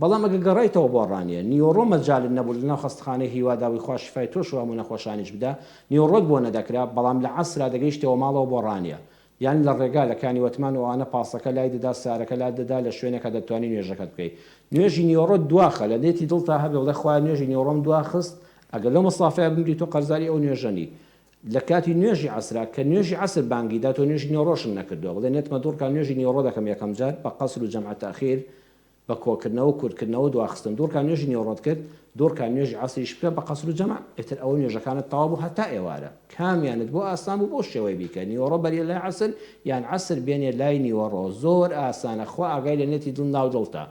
بەڵام ئەگە گەڕایتەوە بۆ ڕانیە نیوەڕۆ مەجالت نەبوو لەناو خەستەخانەی هیواداوی خوا شیفای تۆش و هەموو نەخۆشانیش بدا نیوەڕۆت بۆ نەدەکرا بەڵام لە عەسرا دەگەیشتەوە ماڵەوە بۆ ڕانیە یان لە ڕێگا لەکانی وەتمان و ئەوانە پاسەکە لای دەدا سارەکە لای دەدا لە شوێنێکە دەتوانی نوێژەکەت بکەیت نوێژی نیوەڕۆت دواخە لە دێتی دڵتا هەبێ بڵێ خوای نوێژی نیوەڕۆم دواخست ئەگەر لەو مەسافەیە بمری تۆ قەرزاری ئەو نوێژەنی لە کاتی نوێژی عەسرا کە نوێژی عەسر بانگیدا تۆ نوێژی نیوەڕۆشم نەکردووە بڵێ نێتمە دوورکە نوێژی نیوەڕۆ دەکەم یەکەم جار بە قەسر و جەمع تەخیر بە کۆکردنەوە کورتکردنەوە دواخستن دوورکە نوێژی نیوەڕۆت کرد دوورکە نوێژی عەسریش بکە بە قەسر و جەمع ئیتر ئەوە نوێژەکانت تەواو بوو هەتا ئێوارە کامیانت بۆ ئاسان بوو بۆ شێوەی بیکە نیوەڕۆ بەریە لای عەسر یان عەسر بێنێ لای نیوەڕۆ زۆر ئاسانە خوا ئاگای لە نێتی دڵ ناو دڵتە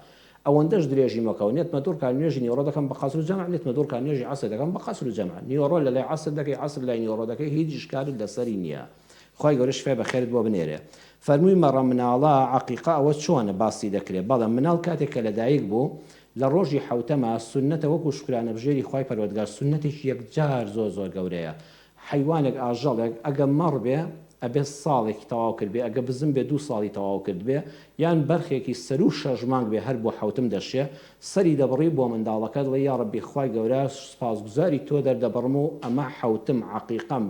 ئەوەندەش درێژی مەکەوە نێتمە دوورکە نوێژی نیوەڕۆ دەکەم بە قەسر و جەمع نێتمە دوورکە نوێژی عەسر دەکەم بە قەسر و جەمع نیوەڕۆ لە لای عەسر دەکەی عەسر لای نیوەڕۆ دەکەی هیچ ئیشکالت لەسەری نییە خوای گەورە شیفای بەخێرت بۆ بنێرێ فەرمووی مەڕە مناڵە عەقیقە ئەوە چۆنە باسی دەکرێت بەڵێ مناڵ کاتێک کە لەدایک بوو لە ڕۆژی حەوتەمە سونەتە وەکو شکرانە بژێری خوای پەروەردگار سونەتێکی یەکجار زۆر گەورەیە حیوانێک ئاژەڵێک ئەگە مەڕ بێ ئەبێ ساڵێکی تەواو کرد بێ ئەگە بزم بێ 2 ساڵی تەواو کرد بێ یان بەرخێکی سەر و 6 مانگ بێ هەر بۆ حوتم دەشێ سەری دەبڕی بۆ منداڵەکە دڵێ یا ڕەبی خوای گەورە سپاسگوزاری تۆ دەردەبڕم و ئەمە حوتم عەقیقەم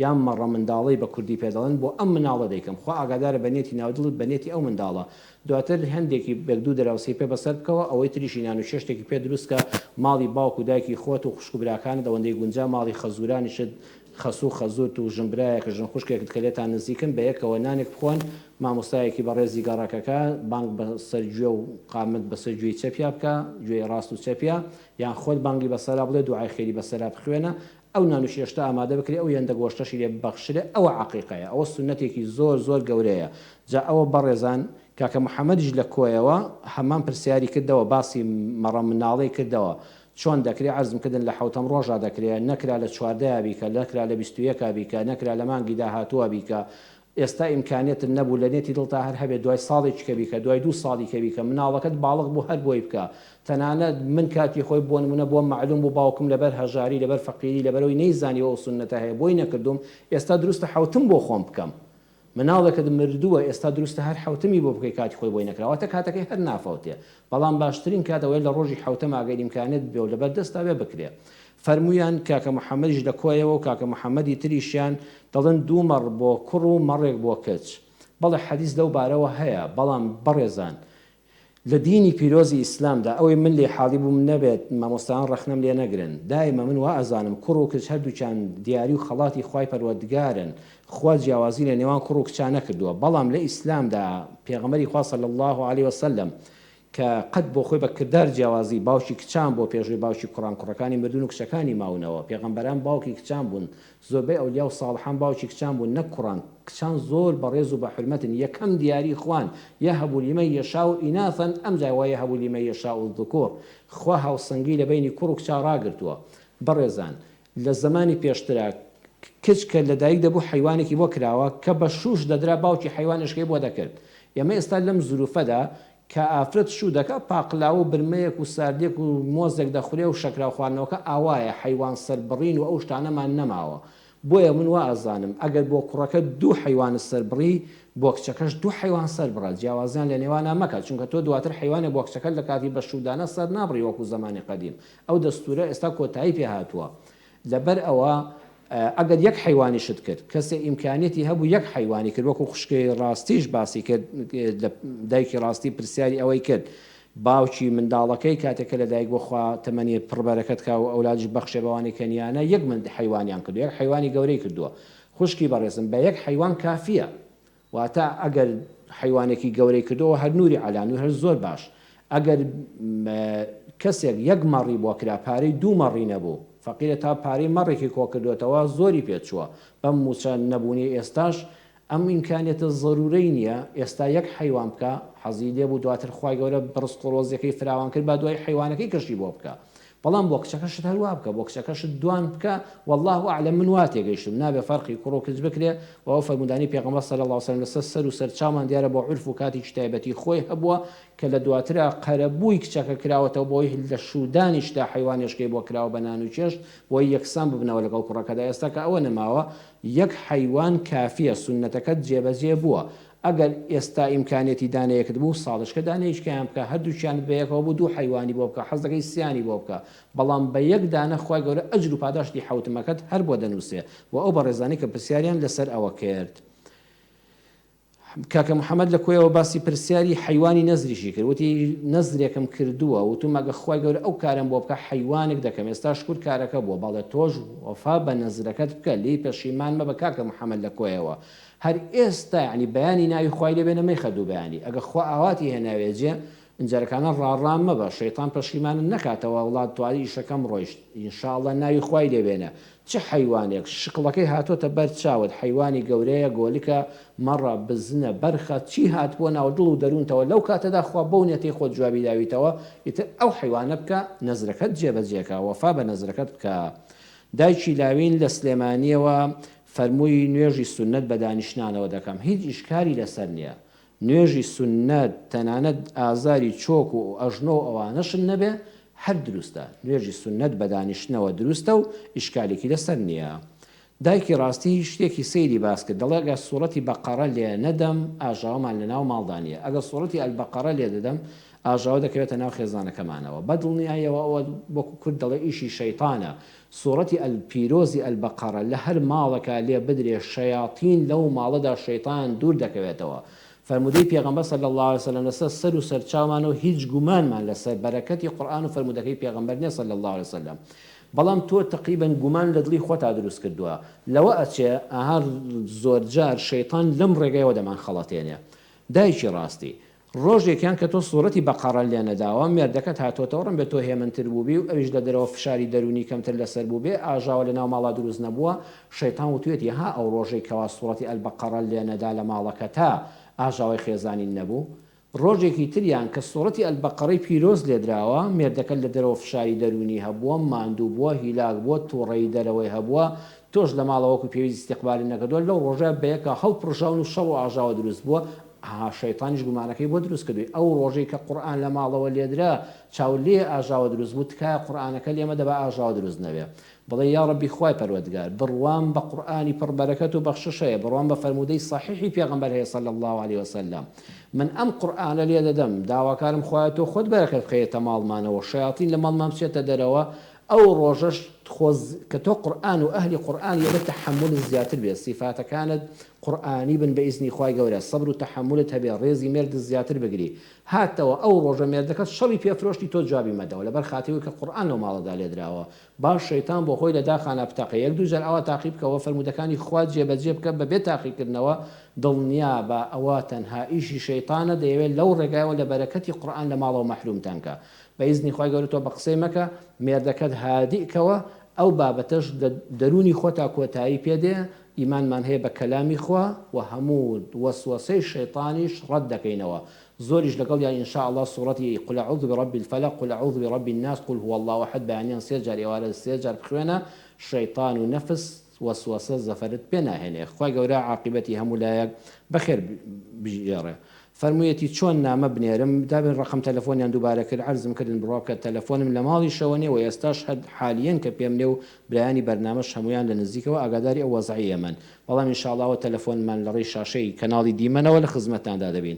یان مەڕە منداڵی بە کوردی پێدەڵێن بۆ ئەم مناڵە دەیکەم خوا ئاگادارە بەنێتی ناودڵت بەنێتی ئەو منداڵە دواتر هەندێکی بەگدوو دەراوسی پێ بەسەر بکەوە ئەوەی تریشی نان و شێشتێکی پێ دروستکە ماڵی باوک و دایکی خۆت و خوشک و براکانت ئەوەندەی گونجا ماڵی خەزورانیشت خەسوو خەزوت و ژمبرایەکە ژن خوشکێکت کە لێتان نزیکن بە یەکەوە نانێک بخۆن مامۆستایەکی بە ڕێزی گەڕەکەکە بانگ بەسەر گوێ و قامت بەسەر گوێی چەپیا بکە گوێی ڕاست و چەپیا یان خۆت بانگی بەسەرا بڵێ دوعای خێری بەسەرا بخوێنە ئەو نان و شێشتە ئامادە بکرێ ئەو یەندە گۆشتەشی لێ ببەخشرێ ئەوە عەقیقەیە ئەوە سونەتێکی زۆر زۆر گەورەیە جا ئەوە بەڕێزان کاکە محەممەدیش لە کۆیەوە هەمان پرسیاری کردەوە باسی مەڕە مناڵی کردەوە چۆن دەکرێت عەرزم کردن لە حوتەم ڕۆژا دەکرێت نەکرا لە 14 بیکە نەکرا لە 21 بیکە نەکرا لە مانگی داهاتووە بیکە ئێستا ئیمکانێتت نەبوو لە نێتی دڵتا هەر هەبێت دوای ساڵێکی کە بیکە دوای 2 ساڵی کە بیکە مناڵەکەت باڵغ بوو هەر بۆی بکە تەنانەت من کاتی خۆی بۆ نمونە بۆ معلوم بوو باوکم لەبەر هەژاری لەبەر فەقیری لەبەرەوەی نەیزانیەوە ئەو سونەتە هەیە بۆی نەکردوم ئێستا دروستە حوتم بۆ خۆم بکەم مناڵێکت مردووە ئێستا دروستە هەر حوتمی بۆ بکەی کاتی خۆی بۆی نەکراوەتە کاتەکەی هەر نافەوتێ بەڵام باشترین کاتەوەی لە ڕۆژی حوتەم ئاگەر ئیمکانێت بێ و لەبەر دەستا بێ بکرێ فەرمویان کاکە محەممەدیش لە کۆیەوە و کاکە محەممەدی تریشیان دەڵێن 2 مەڕ بۆ کوڕ و مەڕێک بۆ کچ بەڵێ حەدیث لەو بارەوە هەیە بەڵام بەڕێزان لە دینی پیرۆزی ئیسلامدا ئەوەی من لێ حاڵی بووم نەبێت مامۆستایان ڕەخنەم لێ نەگرن دایمە من وا ئەزانم کوڕ و کچ هەردووچان دیاری و خەڵاتی خوای پەروەردگارن خوا جیاوازی لە نێوان کوڕ و کچان نەکردووە بەڵام لە ئیسلامدا پێغەمبەری خوا صلی الله علیه وسلم کە قەت بۆ خۆی بە کردار جیاوازی باوکی کچان بۆ پێشوی باوکی کوڕان کوڕەکانی مردون و کچەکانی ماونەوە پێغەمبەران باوکی کچان بوون زۆربەی ئەولیا و ساڵحان باوکی کچان بوون نەک کوڕان کچان زۆر بەڕێز و بە حرمەتن یەکەم دیاری خوان یەهەب لیمەن یەشاء ئیناثا ئەم جای وایە یەهەب لیمەن یەشاء الذکور خوا هاوسەنگی لە بینی کوڕ و کچا ڕاگرتووە بەڕێزان لە زمانی پێشترا کچ کە لەدایک دەبوو حیوانێکی بۆ کراوە کە بە شوش دەدرا باوکی حیوانشکەی بۆ دەکرد ئێمە ئێستا لەم زروفەدا کە ئافرەت شوو دەکە پاقلاوە و برمەیەک و ساردێک و مۆزێک دەخورێ و شەکرا خواردنەوەکە ئاوایە حیوان سەربڕین و ئەو شتانەمان نەماوە بۆیە من وا ئەزانم ئەگەر بۆ کوڕەکە 2 حیوانە سەربڕی بۆ کچەکەش 2 حیوان سەربڕە جیاوازیان لە نێوانە مەکە چونکە تۆ دواتر حیوانە بۆ کچەکە لە کاتی بە شودانە سەر نابڕی وەکو زمانی قەدیم ئەو دەستورە ئێستا کۆتایی پێ هاتووە لەبەر ئەوە ئەگەر یەک حیوانی شت کرد کەسێ ئیمکانێتی هەبوو یەک حیوانی کرد وەکو خوشکەی ڕاستیش باسی کرد دایکی ڕاستی پرسیاری ئەوەی کرد باوکی منداڵەکەی کاتێکە لە دایک بۆخوا تەمەنی پڕبەرەکەت کا و ئەولادش بەخشێ بەوانی کەنیانە یەک من حیوانیان کردو یەک حیوانی گەورەی کردووە خوشکی بەڕێزم بە یەک حیوان کافیە واتە ئەگەر حیوانێکی گەورەی کردەوە هەر نوری عەلان و هەر زۆر باش ئەگەر کەسێک یەک مەڕی بۆ کرا پارەی 2 مەڕی نەبوو فەقیرە تا پارەی مەڕێکی کۆ کردوێتەوە زۆری پێچووە بەم موچە نەبوونی ئێستاش ئەم ئیمکانێتە ضرورەی نییە ئێستا یەک حیوان بکە حەزی لێ بوو دواتر خوای گەورە بڕست و ڕۆزیەکەی فراوان کرد با دوای حیوانەکەی کەشی بۆ بکە بەڵام بۆ کچەکەشت هەروە بکە بۆ کچەکەشت دوان بکە والله ئەعلەم من وا تێگەیشتم نابێ فەرقی کوڕ و کچ بکرێ و ئەو فەرمودانی پێغەمبەر صلی الله علیه و سلم لەسەر سەر و سەرچاومان دیارە بۆ عرف و کاتی تایبەتی خۆی هەبووە کە لە دواترە قەرەبووی کچەکە کراوەتەوە بۆی لە شودانیشدا حیوانێشکەی بۆ کراوە بە نان و چێشت بۆی یەکسان ببنەوە لەگەڵ کوڕەکەدا ئێستا کە ئەوە نەماوە یەک حیوان کافیە سونەتەکەت جێبەجێ بووە ئەگەر ئێستا ئیمکانێتی دانەیەکت بوو ساڵشکە دانەیەکیان بکە هەردووچیان بەیەکەوە بوو 2 حیوانی بۆ بکە حەز دەکەی سیانی بۆ بکە بەڵام بە یەک دانە خوای گەورە ئەجر و پاداشتی حوتمەکەت هەر بۆ دەنووسێ و ئەو بەڕێزانی کە پرسیاریان لەسەر ئەوە کرد کاکە محەممەد لە کۆیەوە باسی پرسیاری حیوانی نەزریشی کرد وتی نەزرێکم کردووە وتمەگە خوای گەورە ئەو کارم بۆ بکە حیوانێک دەکەم ئێستا شکر کارەکە بووە بەڵێ تۆش وەفا بە نەزرەکەت بکە لی پەشیمان مەبە کاکە محەممەد لە کۆیەوە هەر ئێستا ینی بەیانی ناوی خوای لێبێنە مەیخەدوو بەیانی ئەگە خوا ئاواتی هێناوێجێ ئەنجارەکانە ڕاڕام مەبە شەیتان پەشیمانن نەکاتەوە وڵات توانی ئیشەکەم ڕۆیشت ئینشاءڵڵا ناوی خوای لێبێنە چ حیوانێک شقڵەکەی هاتۆتە بەر چاوت حیوانی گەورەیە گۆلیکە مەڕە بزنە بەرخە چی هاتبووە ناو دڵ و دەروونتەوە لەو کاتەدا خوا بەو نێتی خۆت جوابی داویتەوە ئیتر ئەو حیوانە بکە نەزرەکەت جێبەجێکە وەفا بە نەزرەکەت بکە دایکی لاوین لە سلێمانیەوە فەرمووی نوێژی سونەت بە دانیشتنانەوە دەکەم هیچ ئیشکاری لەسەر نییە نوێژی سونەت تەنانەت ئازاری چۆک و ئەژنۆ ئەوانەشن نەبێ هەر دروستە نوێژی سونەت بە دانیشتنەوە دروستە و ئیشکالێکی لەسەر نییە دایکی ڕاستی شتێکی سەیری باس کرد دەڵێ ئەگەر سوورەتی بەقەرە لێ نەدەم ئاژاومان لە ناو ماڵدانیە ئەگەر سوورەتی ئەلبەقەرە لێ دەدەم ئاژاوە دەکەوێتە ناو خێزانەکەمانەوە بەدڵنیایەوە ئەوە وەکو کورد دەڵێ ئیشی شەیطانە سوورەتی پیرۆزی ئەلبەقەرە لە هەر ماڵەکە لێ بدرێ شەیاطین لەو ماڵەدا شەیطان دوور دەکەوێتەوە فرمودەی پێغەمبەر صلی الله علیه وسلم لەسەر سەر و سەرچاومانەوە هیچ گومانمان لەسەر بەرەکەتی قورئان و فرمودەکەی پێغەمبەر نییە صلی الله علیه وسلم بەڵام تۆ تقریبا گومان لە دڵی خۆتا دروست کردووە لەوە ئەچێ ئاهار زۆرجار شەیطان لەم ڕێگایەوە دەمان خەڵەتێنێ دایکی ڕاستی ڕۆژێکیان کە تۆ سوورەتی بەقەرە لێ نەداوە مێردەکەت هاتۆتەوە ڕم بێت تۆ هێمنتر بووبی و ئەویش لە دەرەوە فشاری دەرونی کەمتر لەسەر بوو بێ ئاژاوە لە ناو ماڵا دروست نەبووە شەیطان وتوێتی ها ئەو ڕۆژەی کەوا سوورەتی ئەلبەقەرە لێ نەدا لە ماڵەکە تا ئاژاوی خێزانی نەبوو ڕۆژێکی تریان کە سوورەتی ئەلبەقەرەی پیرۆز لێدراوە مێردەکە لە دەرەوە فشاری دەرونی هەبووە ماندوو بووە هیلاک بووە تووڕەی دەرەوەی هەبووە تۆش لە ماڵەوەکو پێویستی استیقبالی نەکردووە لەو ڕۆژە بەیەکە هەڵپڕژاون و شەو و ئاژاوە دروست بووە شەیطانیش گومانەکەی بۆ دروست کردووی ئەو ڕۆژەی کە قورئان لە ماڵەوە لێدرا چاو لێ ئاژاوە دروست بوو تکایە قورئانەکە لێمە دەبا ئاژاوە دروست نەبێ بڵێ یا ڕەبی خوای پەروەردگار بڕوام بە قورئانی پڕبەرەکەت و بەخششەیە بڕوام بە فەرمودەی صحیحی پێغەمبەر هەیە صلی الله علیه وسلم من ئەم قورئانە لێ دەدەم داواکارم خوایە تۆ خۆت بەرەکەت بخەیەتە ماڵمانەوە شەیاطین لە ماڵمان بچێتە دەرەوە ئەو ڕۆژەش کە تۆ قورئان و ئەهلی قورئان لێ تەحمل زیاتر بێ سیفاتەکانت قورئانی بن بە ئیزنی خوای گەورە سەبر و تەحملت هەبێ ڕێزی مێرد زیاتر بگری هاتەوە ئەو ڕۆژە مێردەکەت شەڕی پێفرۆشتی تۆ جوابی مەدەوە لەبەر خاتیەوەی کە قورئان لەو ماڵەدا لێدراوە باش شەیطان بۆ خۆی لە داخانە بتەقێ یەک دوو جار ئەوە تاقی بکەوە فەرمودەکانی خوا جێبەجێ بکە بەبێ تاقیکردنەوە دڵنیا بە ئەوە تەنها ئیشی شەیطانە دەیەوێت لەو ڕێگایەوە لە بەرەکەتی قورئان لە ماڵەوە مەحرومتانکە بە ئیزنی خوای گەورە تۆ بە قسەی مەکە مێردەکەت هادیکەوە ئەو بابەتەش دەرونی خۆتا کۆتایی پێدێ ئیمانمان هەیە بە کەلامی خوا و هەموو وەسوەسەی شەیطانیش ڕەت دەکەینەوە زۆریش لەگەڵ یان ئینشاء الله سوورەتی قل أعوذ برب الفلق قل أعوذ برب الناس قل هو الله أحد بەیانیان سێ جار ئێوارە سێ جار بخوێنە شەیطان و نەفس وەسوەسە زەفەرت پێ ناهێنێ خوای گەورە عاقبەتی هەموو لایەک بەخێر بژێڕێ فەرموویەتی چۆن نامە بنێرم دابن ڕقم تەلەفۆنیان دووبارە کرد عەرزم کردن بڕۆکە تەلەفۆنم لە ماڵی شەوە نێ و ئێستاش حالیەن کە پێم نێ و برایانی بەرنامەش هەمویان لە نزیکەوە ئاگاداری ئەو وەزعیە من بەڵام ئینشاءڵڵا تەلەفۆنمان لە ڕێی شاشەی کەناڵی دیمەنەوە لە خزمەتتاندا دەبین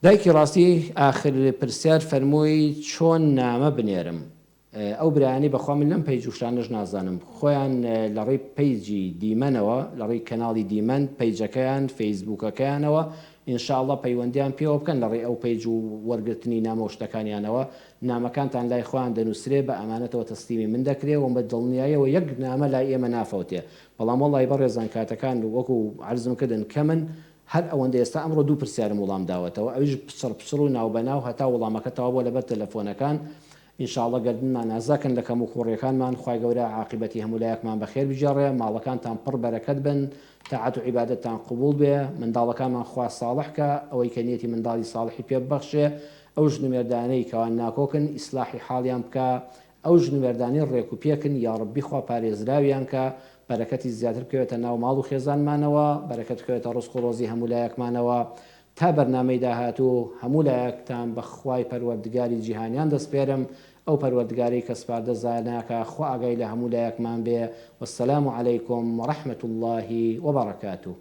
دایکی ڕاستی آخر پرسیار فەرمووی چۆن نامە بنێرم ئەو برایانی بەخوا من لەم پەیج وشانەش نازانم خۆیان لە ڕێی پەیجی دیمەنەوە لە ڕێی کەناڵی دیمەن پەیجەکەیان فەیسبووکەکەیانەوە ئینشاءڵڵا پەیوەندیان پێوە بکەن لە ڕێ ئەو پەیج و وەرگرتنی نامە و شتەکانیانەوە نامەکانتان لای خۆیان دەنووسرێ بە ئەمانەتەوە تەسلیمی من دەکرێ و بە دڵنیاییەوە یەک نامە لای ئێمە نافەوتێ بەڵام وەڵای بەڕێزان کاتەکان وەکو عەرزم کردن کە من هەر ئەوەندە ئێستا ئەمڕۆ دوو پرسیارم وەڵام داوەتەوە ئەویش پچڕ و ناوبەناو هەتا وەڵامەکەتەوە بۆ لەبەر تەلەفۆنەکان ئینشاءڵڵا گەردنمان نازاکەن لە کەم و کوڕیەکانمان خوای گەورە عاقبەتی هەموو لایەکمان بەخێر بجێڕێ ماڵەکانتان پڕ بەرەکەت بن تاعەت و عیبادەتتان قبول بێ منداڵەکانمان خوا ساڵحکە ئەوەی کە نیەتی منداڵی ساڵحی پێ ببەخشێ ئەو ژنمێردانەی کەوان ناکۆکن ئیسلاحی حاڵیان بکە ئەو ژنمێردانی ڕێک و پێکن یا ڕەبی خوا پارێزراویان کە بەرەکەتی زیاتر بکەوێتە ناو ماڵ و خێزانمانەوە بەرەکەت بکەوێتە ڕزق و ڕۆزی هەموو لایەکمانەوە تا بەرنامەی داهاتوو هەموو لایەکتان بە خوای پەروەردگاری جیهانیان دەسپێرم ئەو پەروەردگارەی کە سپاردە زاناکە خوا ئاگای لە هەموو لایەکمان بێ وەسەلام عەلەیکم وەڕەحمەتوڵڵاهی وەبەڕەکاتوه